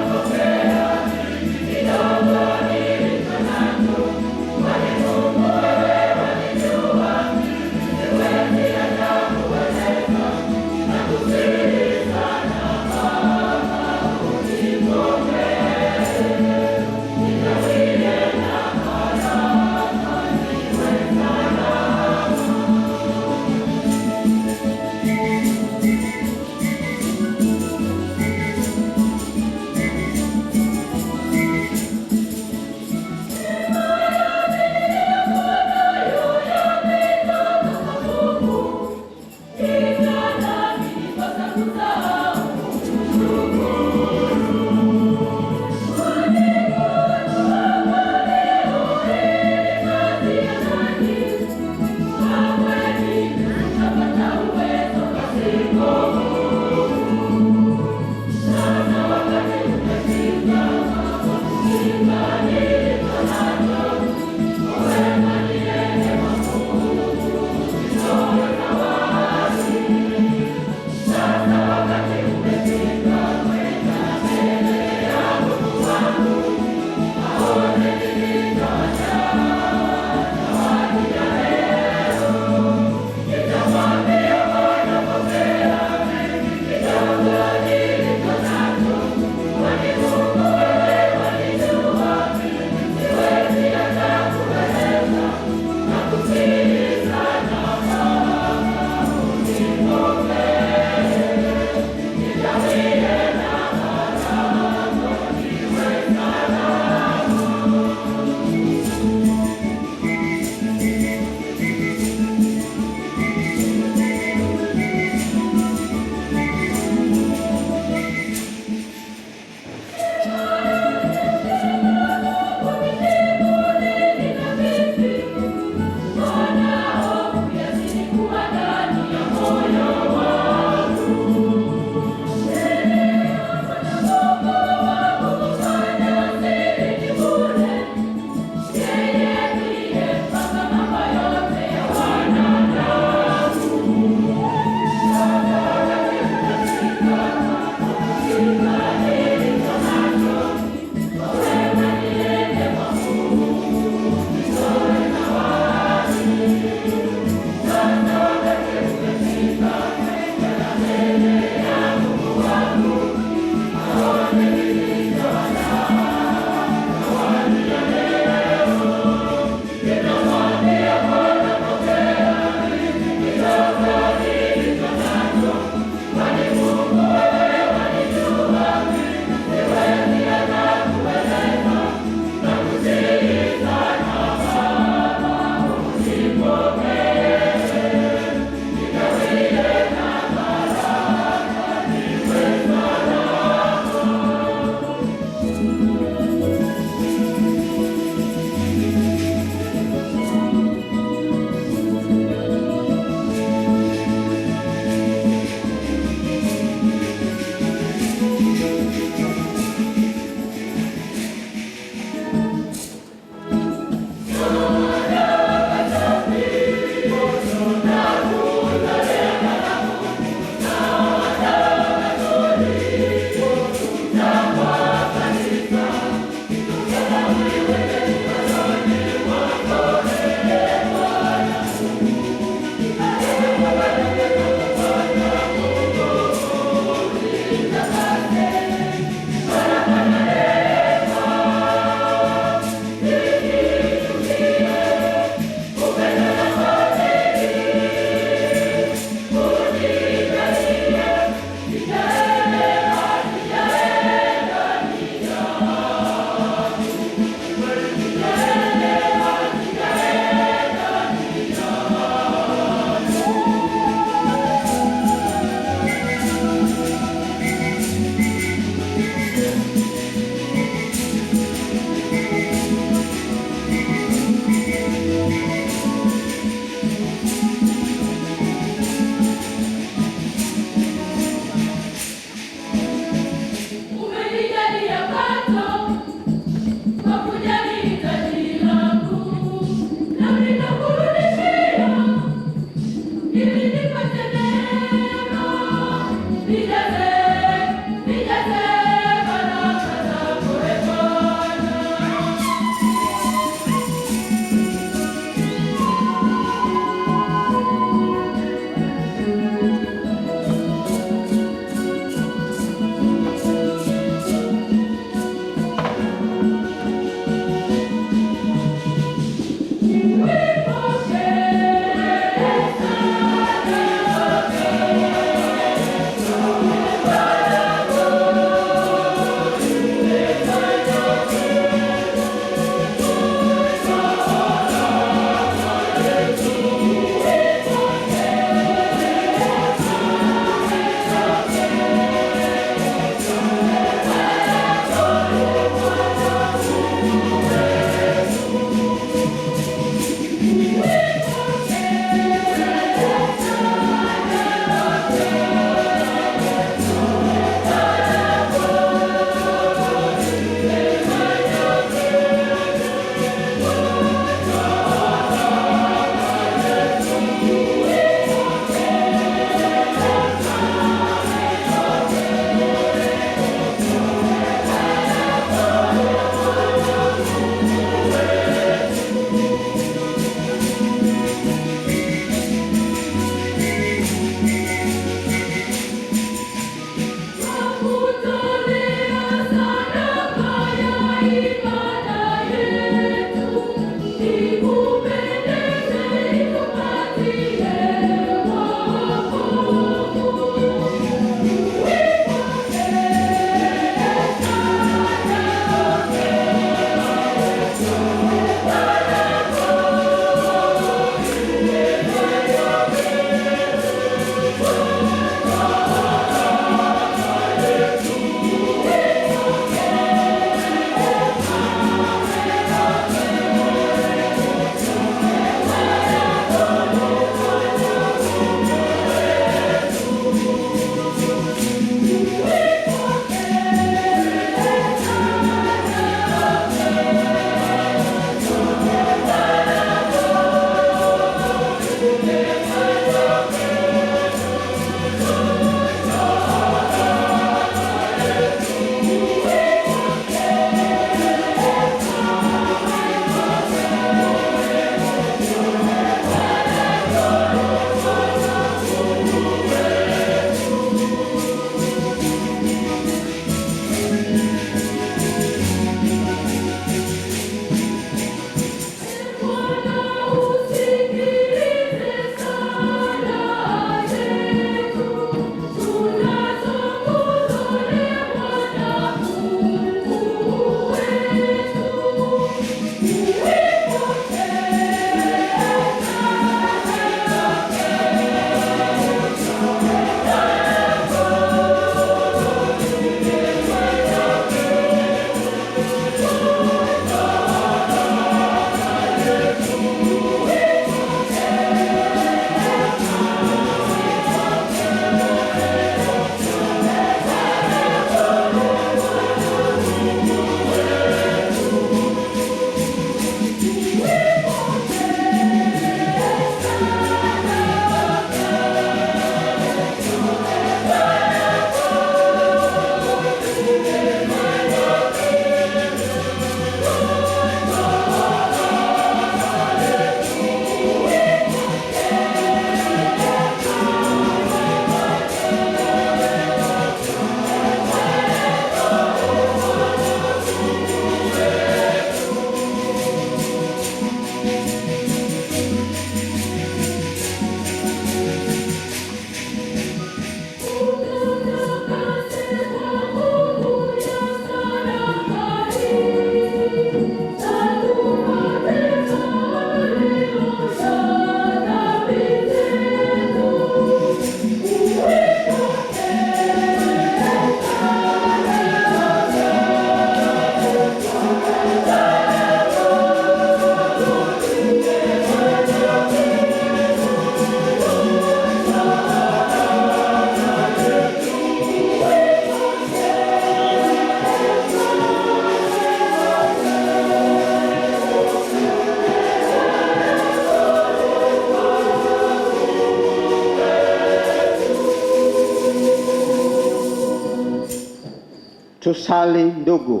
Tusali ndugu,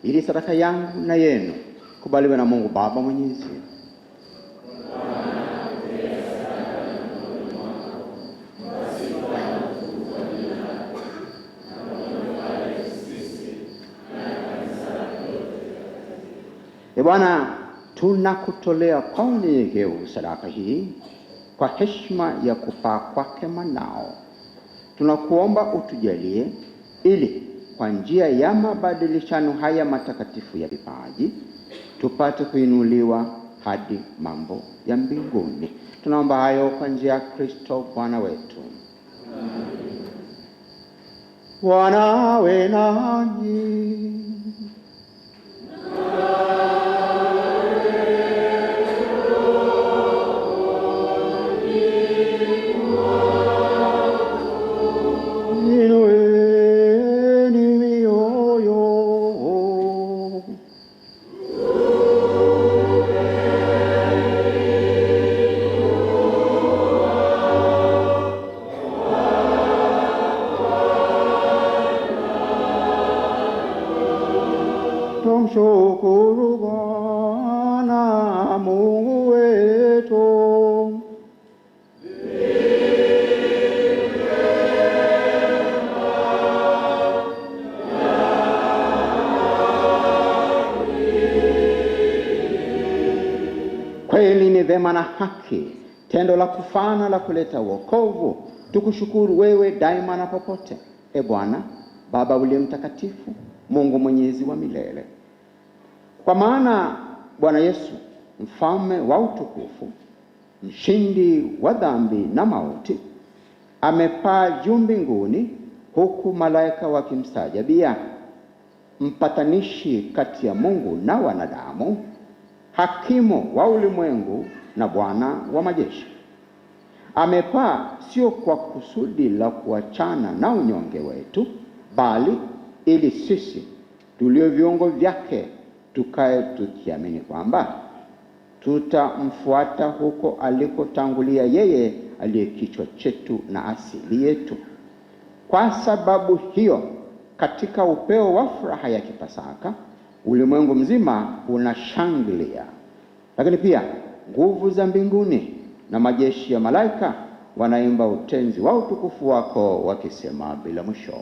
ili sadaka yangu na yenu kubaliwe na Mungu Baba Mwenyezi. Bwana, tunakutolea kwa unyenyekevu sadaka hii kwa heshima ya kupaa kwake Mwanao. Tunakuomba utujalie ili kwa njia ya mabadilishano haya matakatifu ya vipaji tupate kuinuliwa hadi mambo ya mbinguni. Tunaomba hayo kwa njia ya Kristo Bwana wetu. Bwana awe nanyi. Tumshukuru Bwana Mungu wetu. Kweli ni vema na haki, tendo la kufana la kuleta wokovu, tukushukuru wewe daima na popote, Bwana Baba uliye mtakatifu, Mungu mwenyezi wa milele. Kwa maana Bwana Yesu, mfalme wa utukufu, mshindi wa dhambi na mauti, amepaa juu mbinguni, huku malaika wakimstajabia, mpatanishi kati ya Mungu na wanadamu, hakimu wa ulimwengu na Bwana wa majeshi. Amepaa sio kwa kusudi la kuachana na unyonge wetu, bali ili sisi tulio viungo vyake tukae tukiamini kwamba tutamfuata huko alikotangulia yeye aliye kichwa chetu na asili yetu. Kwa sababu hiyo, katika upeo wa furaha ya Kipasaka, ulimwengu mzima unashangilia, lakini pia nguvu za mbinguni na majeshi ya malaika wanaimba utenzi wa utukufu wako wakisema bila mwisho.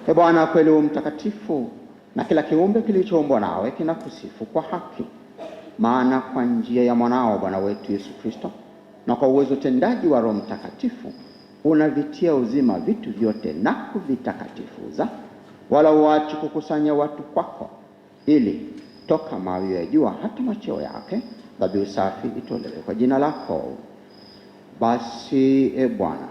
Bwana, kweli u mtakatifu, na kila kiumbe kilichoumbwa nawe kinakusifu kwa haki. Maana kwa njia ya mwanao Bwana wetu Yesu Kristo, na kwa uwezo tendaji wa Roho Mtakatifu, unavitia uzima vitu vyote na kuvitakatifuza, wala uachi kukusanya watu kwako, ili toka mawio ya jua hata macheo yake dhabihu safi itolewe kwa jina lako. Basi Bwana,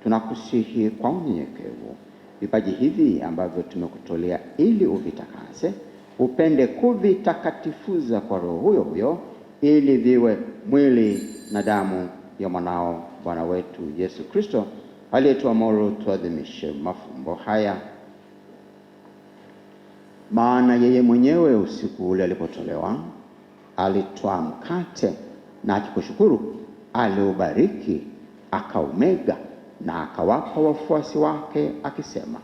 tunakusihi kwa unyenyekevu vipaji hivi ambavyo tumekutolea ili uvitakase, upende kuvitakatifuza kwa Roho huyo huyo, ili viwe mwili na damu ya mwanao Bwana wetu Yesu Kristo, aliyetuamuru tuadhimishe mafumbo haya. Maana yeye mwenyewe usiku ule alipotolewa, alitwaa mkate na akikushukuru, aliubariki, akaumega na akawapa wafuasi wake akisema,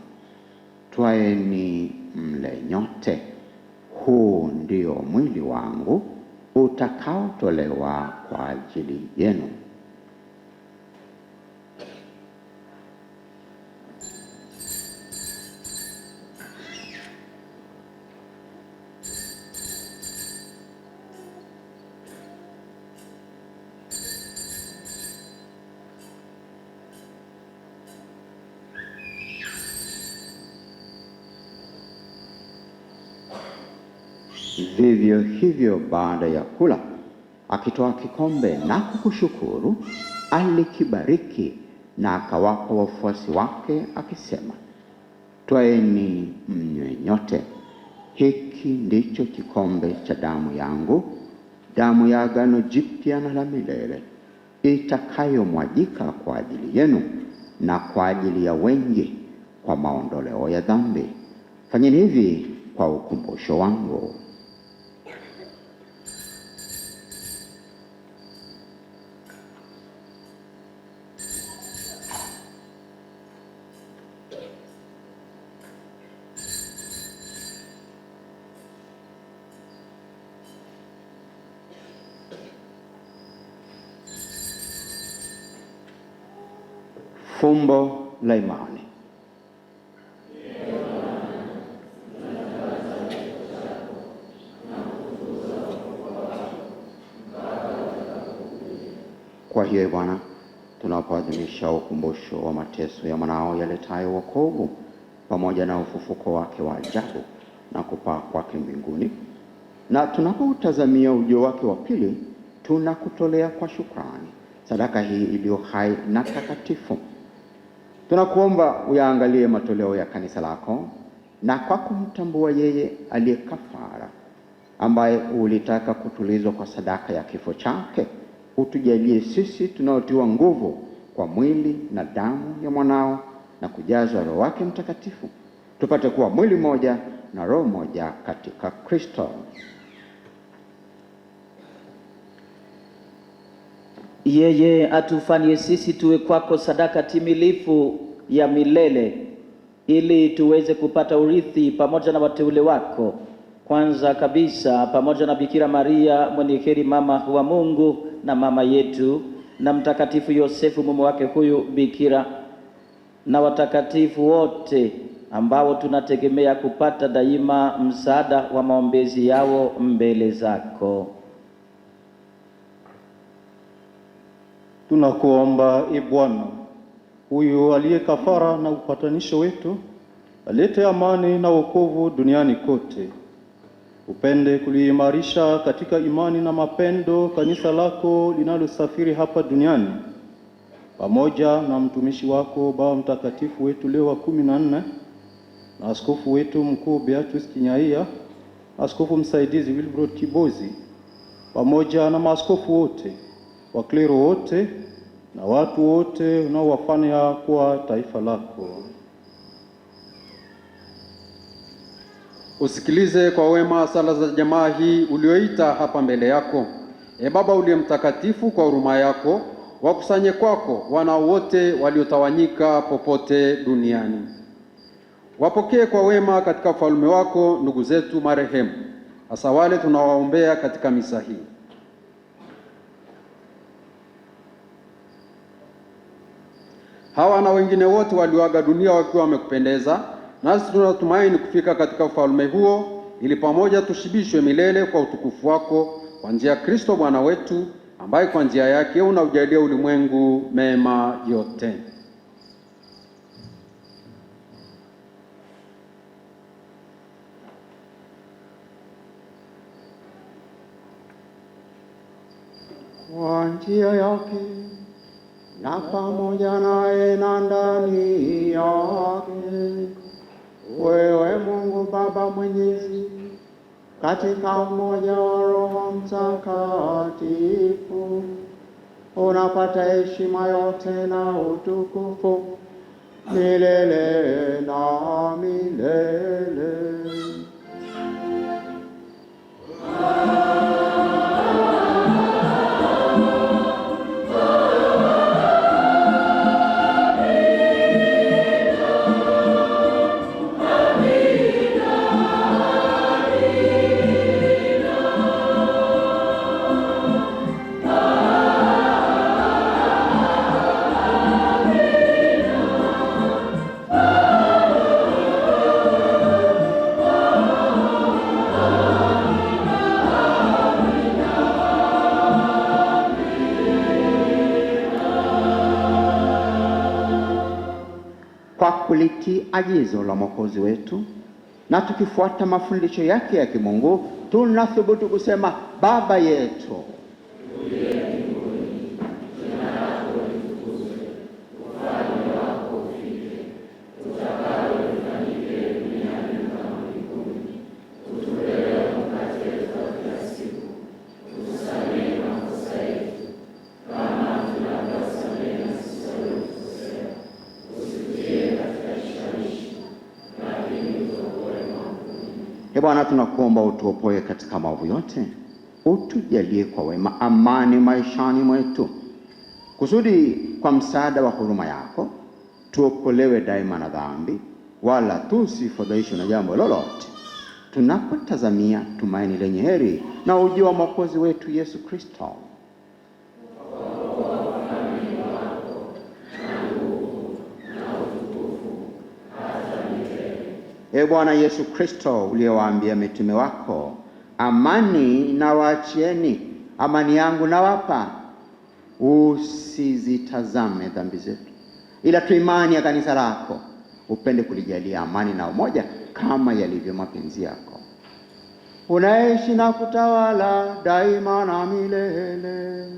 twaeni mle nyote, huu ndio mwili wangu utakaotolewa kwa ajili yenu. Vivyo hivyo baada ya kula, akitoa kikombe na kukushukuru, alikibariki na akawapa wafuasi wake akisema, twaeni mnywe nyote, hiki ndicho kikombe cha damu yangu, damu ya agano jipya na la milele, itakayomwagika kwa ajili yenu na kwa ajili ya wengi kwa maondoleo ya dhambi. Fanyeni hivi kwa ukumbusho wangu. Fumbo la imani. Kwa hiyo Bwana, tunapoadhimisha ukumbusho wa mateso ya mwanao yaletayo wokovu, pamoja na ufufuko wake wa ajabu na kupaa kwake mbinguni, na tunapoutazamia ujio wake wa pili, tunakutolea kwa shukrani sadaka hii iliyo hai na takatifu. Tunakuomba uyaangalie matoleo ya kanisa lako, na kwa kumtambua yeye aliye kafara, ambaye ulitaka kutulizwa kwa sadaka ya kifo chake, utujalie sisi tunaotiwa nguvu kwa mwili na damu ya mwanao na kujazwa Roho wake Mtakatifu, tupate kuwa mwili moja na roho moja katika Kristo. Yeye atufanye sisi tuwe kwako sadaka timilifu ya milele, ili tuweze kupata urithi pamoja na wateule wako, kwanza kabisa pamoja na Bikira Maria mwenye heri, mama wa Mungu na mama yetu, na Mtakatifu Yosefu mume wake huyu bikira, na watakatifu wote ambao tunategemea kupata daima msaada wa maombezi yao mbele zako. Tunakuomba Bwana, huyu aliye kafara na upatanisho wetu, alete amani na wokovu duniani kote. Upende kuliimarisha katika imani na mapendo kanisa lako linalosafiri hapa duniani, pamoja na mtumishi wako Baba Mtakatifu wetu Leo wa 14, na askofu wetu mkuu Beatus Kinyaia, askofu msaidizi Wilbrod Kibozi, pamoja na maaskofu wote, waklero wote na watu wote unaowafanya kuwa taifa lako. Usikilize kwa wema sala za jamaa hii ulioita hapa mbele yako. Baba uliye mtakatifu, kwa huruma yako wakusanye kwako wana wote waliotawanyika popote duniani. Wapokee kwa wema katika ufalme wako ndugu zetu marehemu, hasa wale tunawaombea katika misa hii. Hawa na wengine wote walioaga dunia wakiwa wamekupendeza, nasi tunatumaini kufika katika ufalme huo, ili pamoja tushibishwe milele kwa utukufu wako, kwa njia ya Kristo Bwana wetu, ambaye kwa njia yake unaujalia ulimwengu mema yote. Kwa njia yake na pamoja naye na ndani yake, wewe Mungu Baba Mwenyezi, katika umoja wa Roho Mtakatifu, unapata heshima yote na utukufu milele na milele. Kwa kulitii agizo la Mwokozi wetu na tukifuata mafundisho yake ya kimungu, tunathubutu kusema: Baba yetu Bwana, tunakuomba utuopoe katika maovu yote, utujalie kwa wema amani maishani mwetu, kusudi kwa msaada wa huruma yako tuokolewe daima na dhambi, wala tusifadhaishwe na jambo lolote, tunapotazamia tumaini lenye heri na ujio wa Mwokozi wetu Yesu Kristo. Bwana Yesu Kristo, uliyewaambia mitume wako, amani na waachieni, amani yangu nawapa, usizitazame dhambi zetu, ila tu imani ya kanisa lako, upende kulijalia amani na umoja kama yalivyo mapenzi yako. Unaishi na kutawala daima na milele.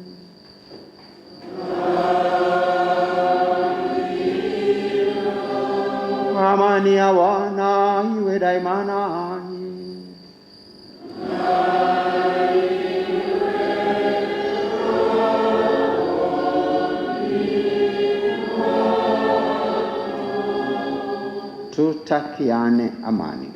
Amani ya Bwana iwe daima nanyi. Tutakiane amani.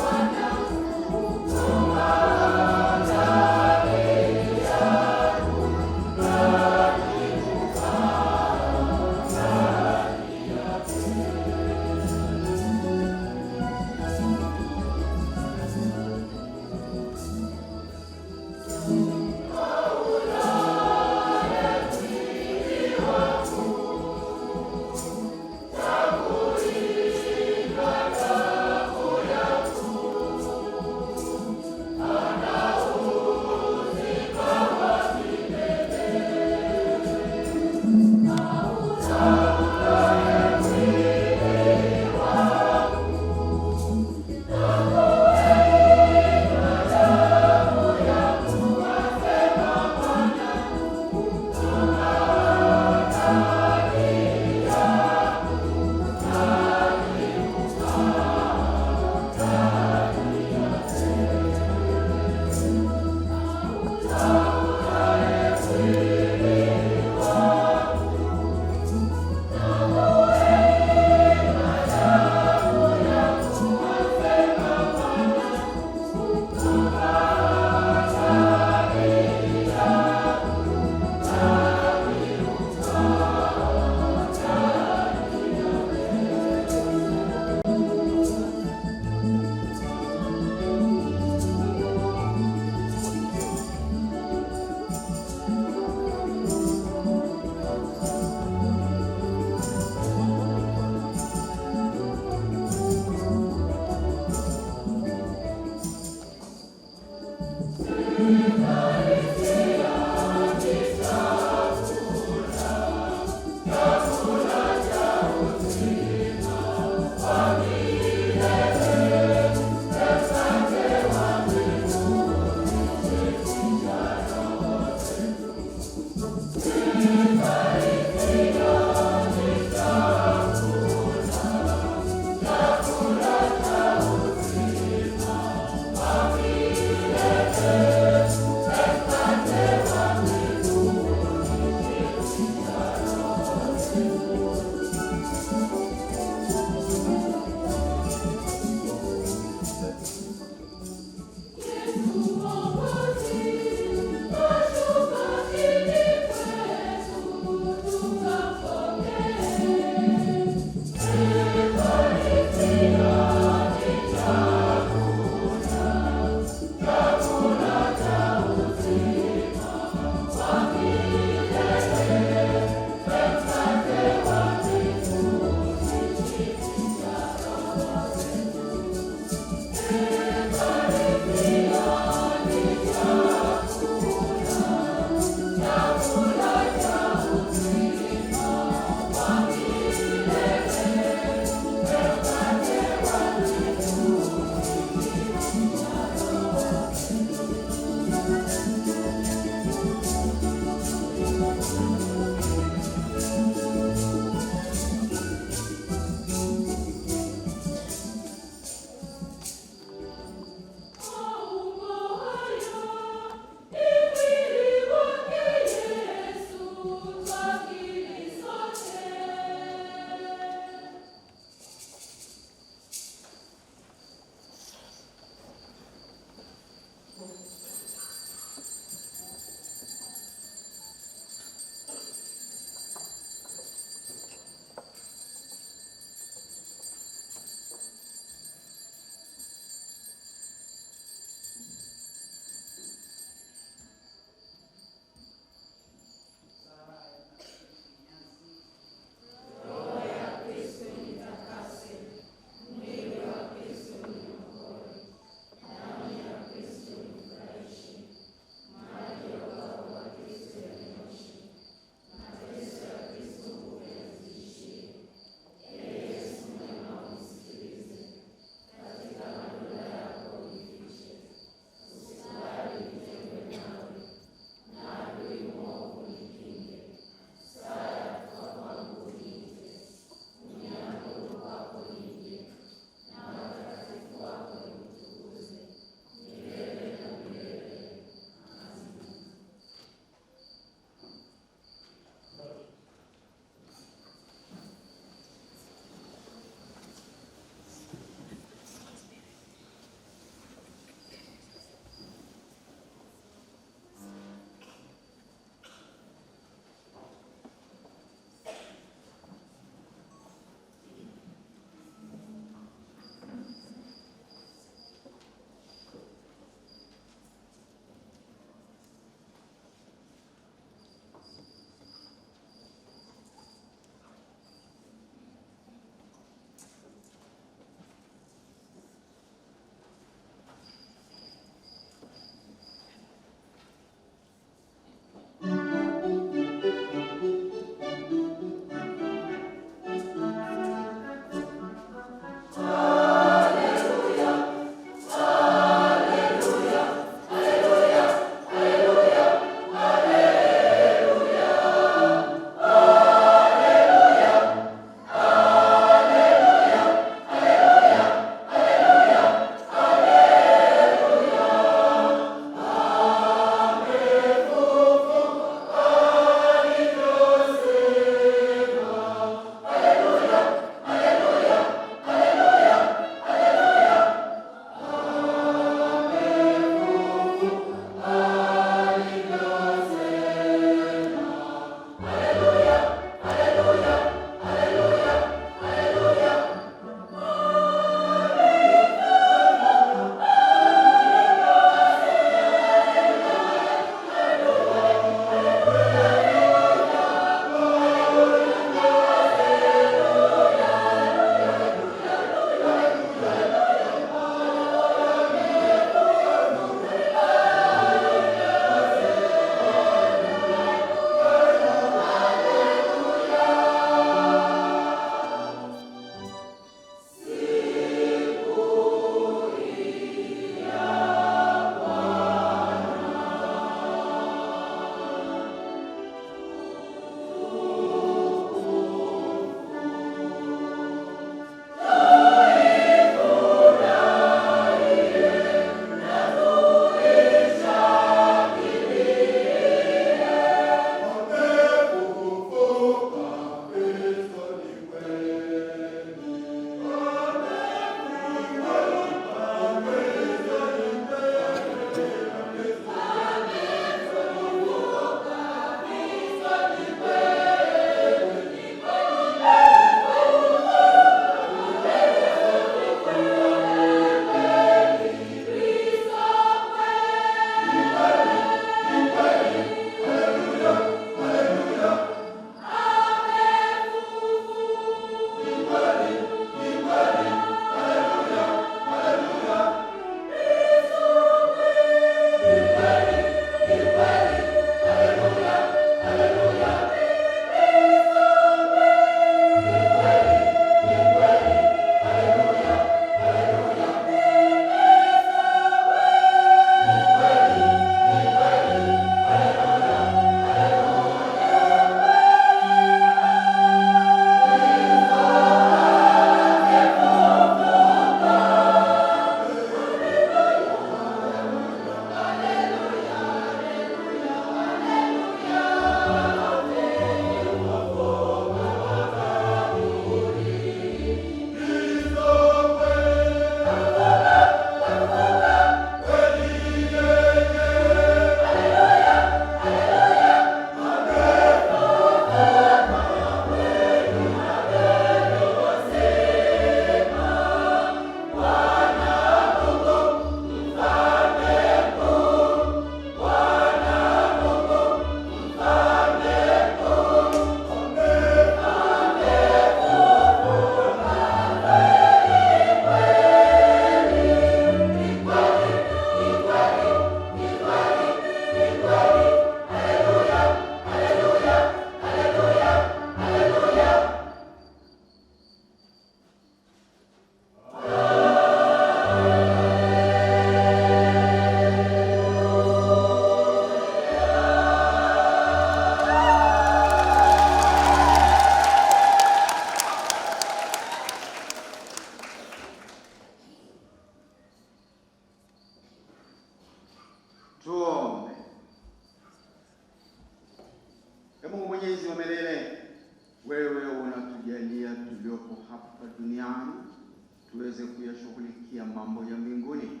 tuweze kuyashughulikia mambo ya mbinguni.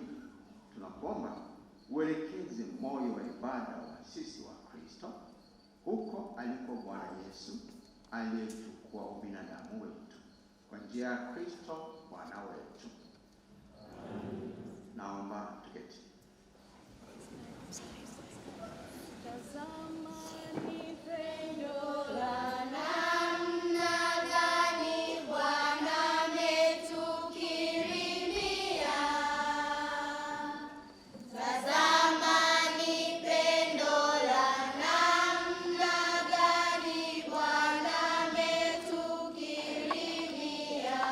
Tunakuomba uelekeze moyo wa ibada wa sisi wa Kristo huko aliko Bwana Yesu aliyechukua ubinadamu wetu kwa njia ya Kristo Bwana wetu. Naomba tuketi. Tazama ni pendo la namna gani Bwana ametukirimia. Tazama ni pendo la namna gani Bwana ametukirimia.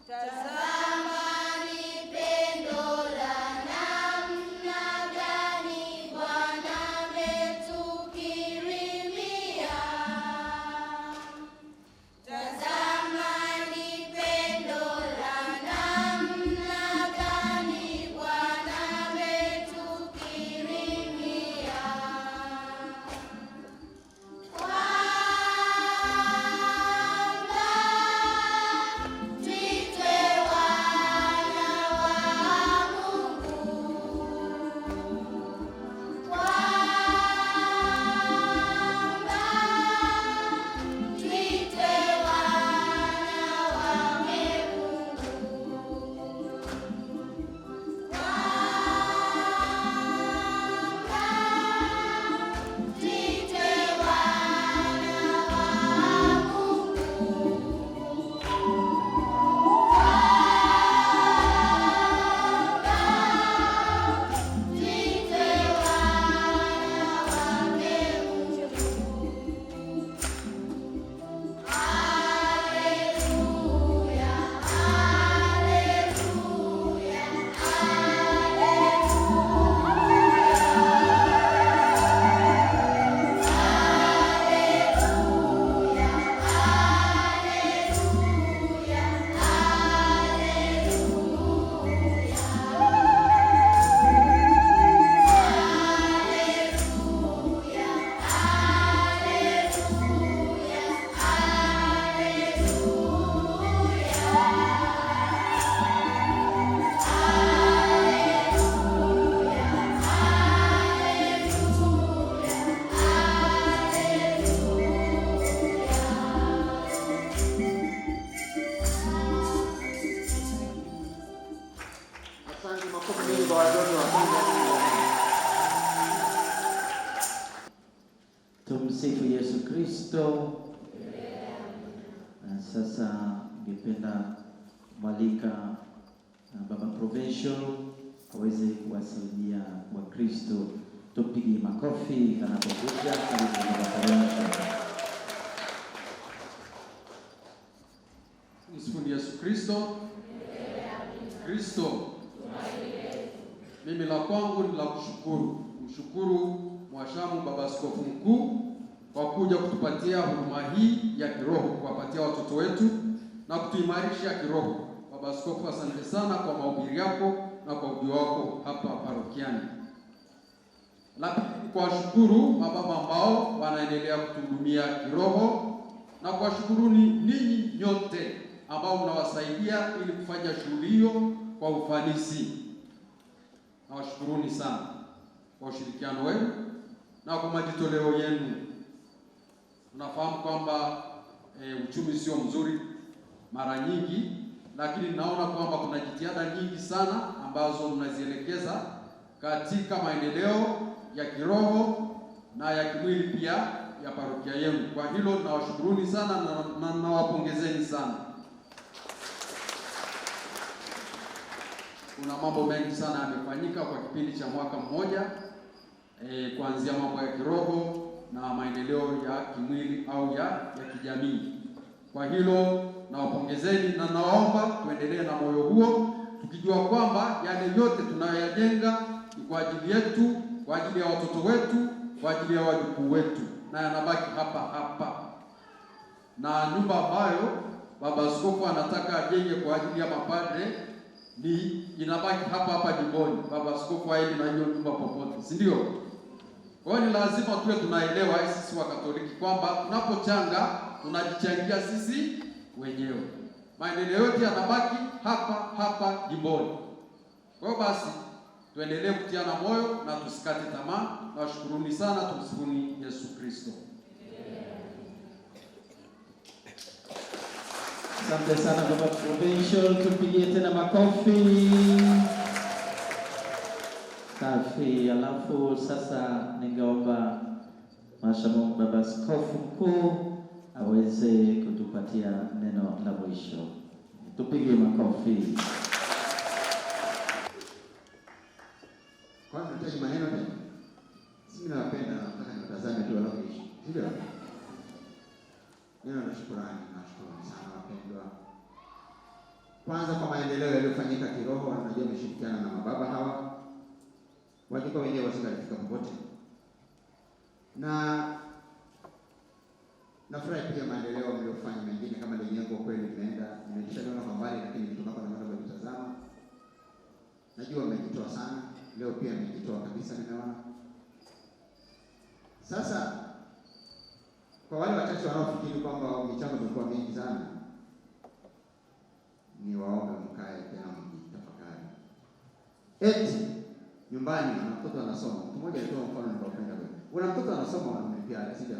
Tazama ni pendo la namna gani Bwana ametukirimia. Tazama ni pendo la namna gani Bwana ametukirimia. Kwamba tuitwe wana wa Mungu. Kwamba tuitwe wana wake Mungu. Kwamba tuitwe wana wa Mungu. Asante, makofi mengi kwa watoto wa Mungu. Tumsifu Yesu Kristo. Na sasa ningependa kumwalika Baba Provincial aweze kuwasaidia Wakristo. Tupige makofi anapokuja. Karibu Baba Provincial. Msifu Yesu Kristo. Kristo. Mimi la kwangu ni la kushukuru. Mshukuru Mwashamu Baba Askofu Mkuu kwa kuja kutupatia huduma hii ya kiroho, kuwapatia watoto wetu na kutuimarisha kiroho. Baba Askofu, asante sana kwa mahubiri yako na kwa ujio wako hapa parokiani. Lakini kuwashukuru mababa ambao wanaendelea kutuhudumia kiroho na kuwashukuruni ninyi nyote ambao mnawasaidia ili kufanya shughuli hiyo kwa ufanisi. Nawashukuruni sana kwa ushirikiano wenu na kwa majitoleo yenu. Tunafahamu kwamba uchumi sio mzuri mara nyingi, lakini naona kwamba kuna jitihada nyingi sana ambazo mnazielekeza katika maendeleo ya kiroho na ya kimwili pia ya parokia yenu. Kwa hilo nawashukuruni sana na nawapongezeni sana. Kuna mambo mengi sana yamefanyika kwa kipindi cha mwaka mmoja, kuanzia mambo ya kiroho na maendeleo ya kimwili au ya kijamii. Kwa hilo nawapongezeni na nawaomba tuendelee na moyo huo, tukijua kwamba yale yote tunayoyajenga ni kwa ajili yetu, kwa ajili ya watoto wetu, kwa ajili ya wajukuu wetu, na yanabaki hapa hapa. Na nyumba ambayo Baba Askofu anataka ajenge kwa ajili ya mapadre ni inabaki hapa hapa jimboni. Baba Askofu haendi na hiyo nyumba popote, si ndio? Kwa hiyo ni lazima tuwe tunaelewa sisi wa Katoliki kwamba tunapochanga tunajichangia sisi wenyewe. maendeleo yote yanabaki hapa jimboni. Kwa hiyo basi tuendelee kutiana moyo na tusikate tamaa. Nawashukuruni sana. Tumsifuni Yesu Kristo. Asante sana Baba Provincial, tupigie tena makofi. Safi. Alafu sasa ningeomba Mhashamu Baba Askofu Mkuu aweze kutupatia neno la mwisho. Tupige makofi. Kwa nini unahitaji maneno tena? Mimi nawapenda, nataka nitazame tu wanaoishi. Ndio. Neno la shukrani, nashukuru sana wapendwa. Kwanza kwa maendeleo yaliyofanyika kiroho, najua mmeshirikiana na mababa hawa. Wajiko wenyewe wasingefika popote. Na nafurahi pia maendeleo mliofanya mengine kama lenyengo kweli limeenda. Nimeshaliona kwa mbali lakini kutoka na mambo kutazama. Najua mmejitoa sana. Leo pia mmejitoa kabisa nimeona. Sasa kwa wale wachache wanaofikiri kwamba michango imekuwa mingi sana, ni waombe mkae tena mjitafakari. Eti nyumbani na mtoto anasoma. Mtu mmoja alitoa mfano nilipenda wewe. Una mtoto anasoma unamlipia ada, si ndio?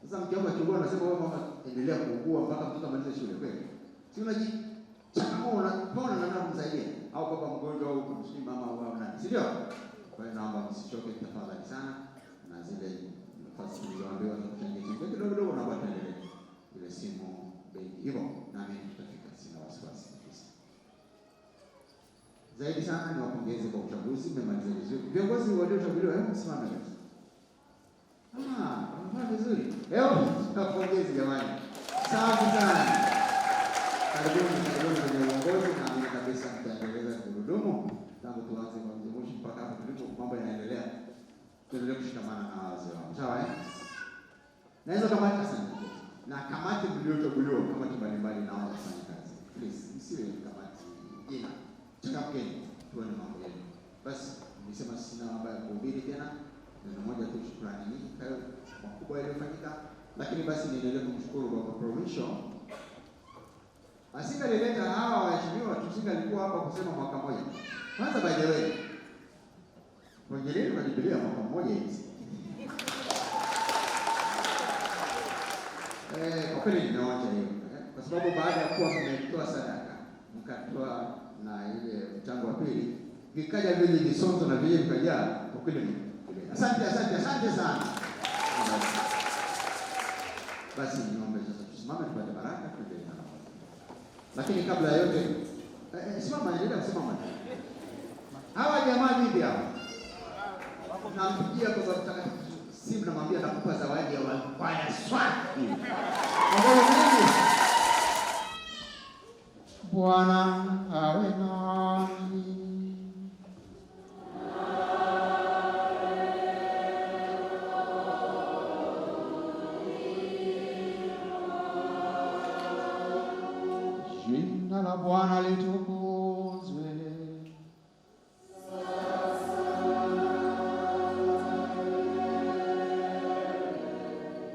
Sasa mkiomba chungua unasema wewe mama endelea kuugua mpaka mtoto amalize shule kweli? Si unapona na nani kumsaidia? Au baba mgonjwa au kumshika mama au nani? Si ndio? Kwa hiyo naomba msichoke tafadhali sana na zile nafasi zilizoambiwa za kuchangia kidogo na watu endelee. Ile simu benki hivyo na mimi tutafika, sina wasiwasi kabisa. Zaidi sana ni wapongeze kwa uchaguzi, mmemaliza vizuri. Viongozi waliochaguliwa hebu msimame kabisa. Wamefanya vizuri. Leo tunapongeza jamani. Safi sana. Karibuni kwenye uongozi na mimi kabisa nitaendeleza kuhudumu tangu tuanze kwa mwisho mpaka hapo tulipo mambo yanaendelea. Tuendelee kushikamana na wazee wangu. Sawa eh? Naweza kamati sana. Na kamati mliochaguliwa kamati mbalimbali nao wafanye kazi. Please, msiwe kamati jina. Tukapeni tuone mambo yetu. Basi nimesema sina mambo ya kuhubiri tena. Neno moja tu, shukrani nyingi kwa makubwa yaliyofanyika. Lakini basi niendelee kumshukuru Baba Provincial. Asingalileta hawa waheshimiwa, tusingalikuwa hapa kusema mwaka mmoja. Kwanza by the way, Pongeleni kwa Biblia mwaka mmoja hivi. Kwa kweli nimeonja hiyo. Kwa sababu baada ya kuwa mmetoa sadaka, mkatoa na ile mchango wa pili, vikaja vile visonzo na vile vikajaa, kwa kweli asante sana. Basi niombe sasa tusimame tupate baraka tuendelee na mambo. Lakini kabla ya yote, simama endelea kusimama. Hawa jamaa vipi hapa? Nampigia kwa sababu takatifu simu namwambia nakupa zawadi ya waya swati. Bwana awe nani. Jina la Bwana litukuzwe.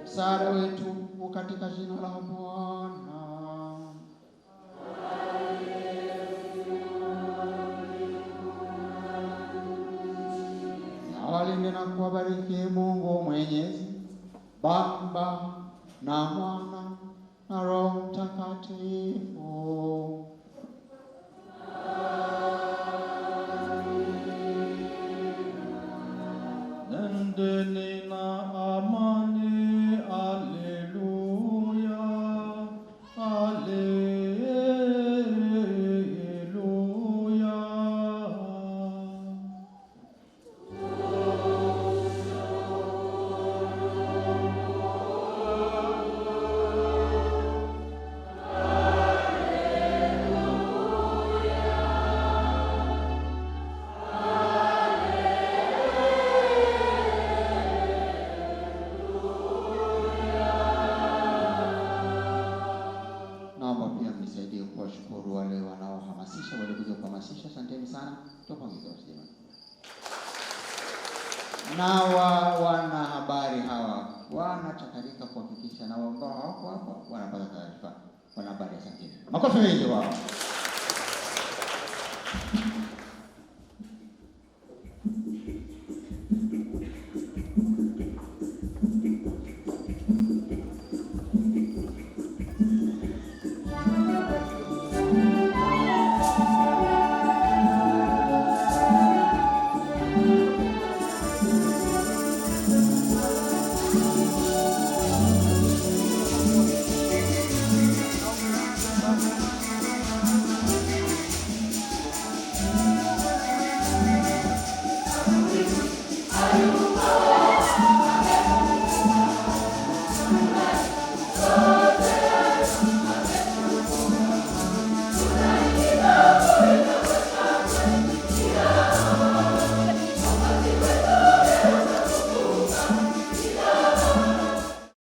Msaada wetu katika jina la Bwana. Na walinde na kuwabariki Mungu Mwenyezi, Baba na Mwana na Roho Mtakatifu. Nendeni na amani. Haleluya, haleluya. Kuwashukuru wale wanaohamasisha, wale kuja kuhamasisha, asanteni sana. Tupongeze wasijana. Na wana habari hawa wanachakarika kuhakikisha na ambao hawako hapa wanapata taarifa. kwa nambari ya Santini. Makofi mengi wao. Are you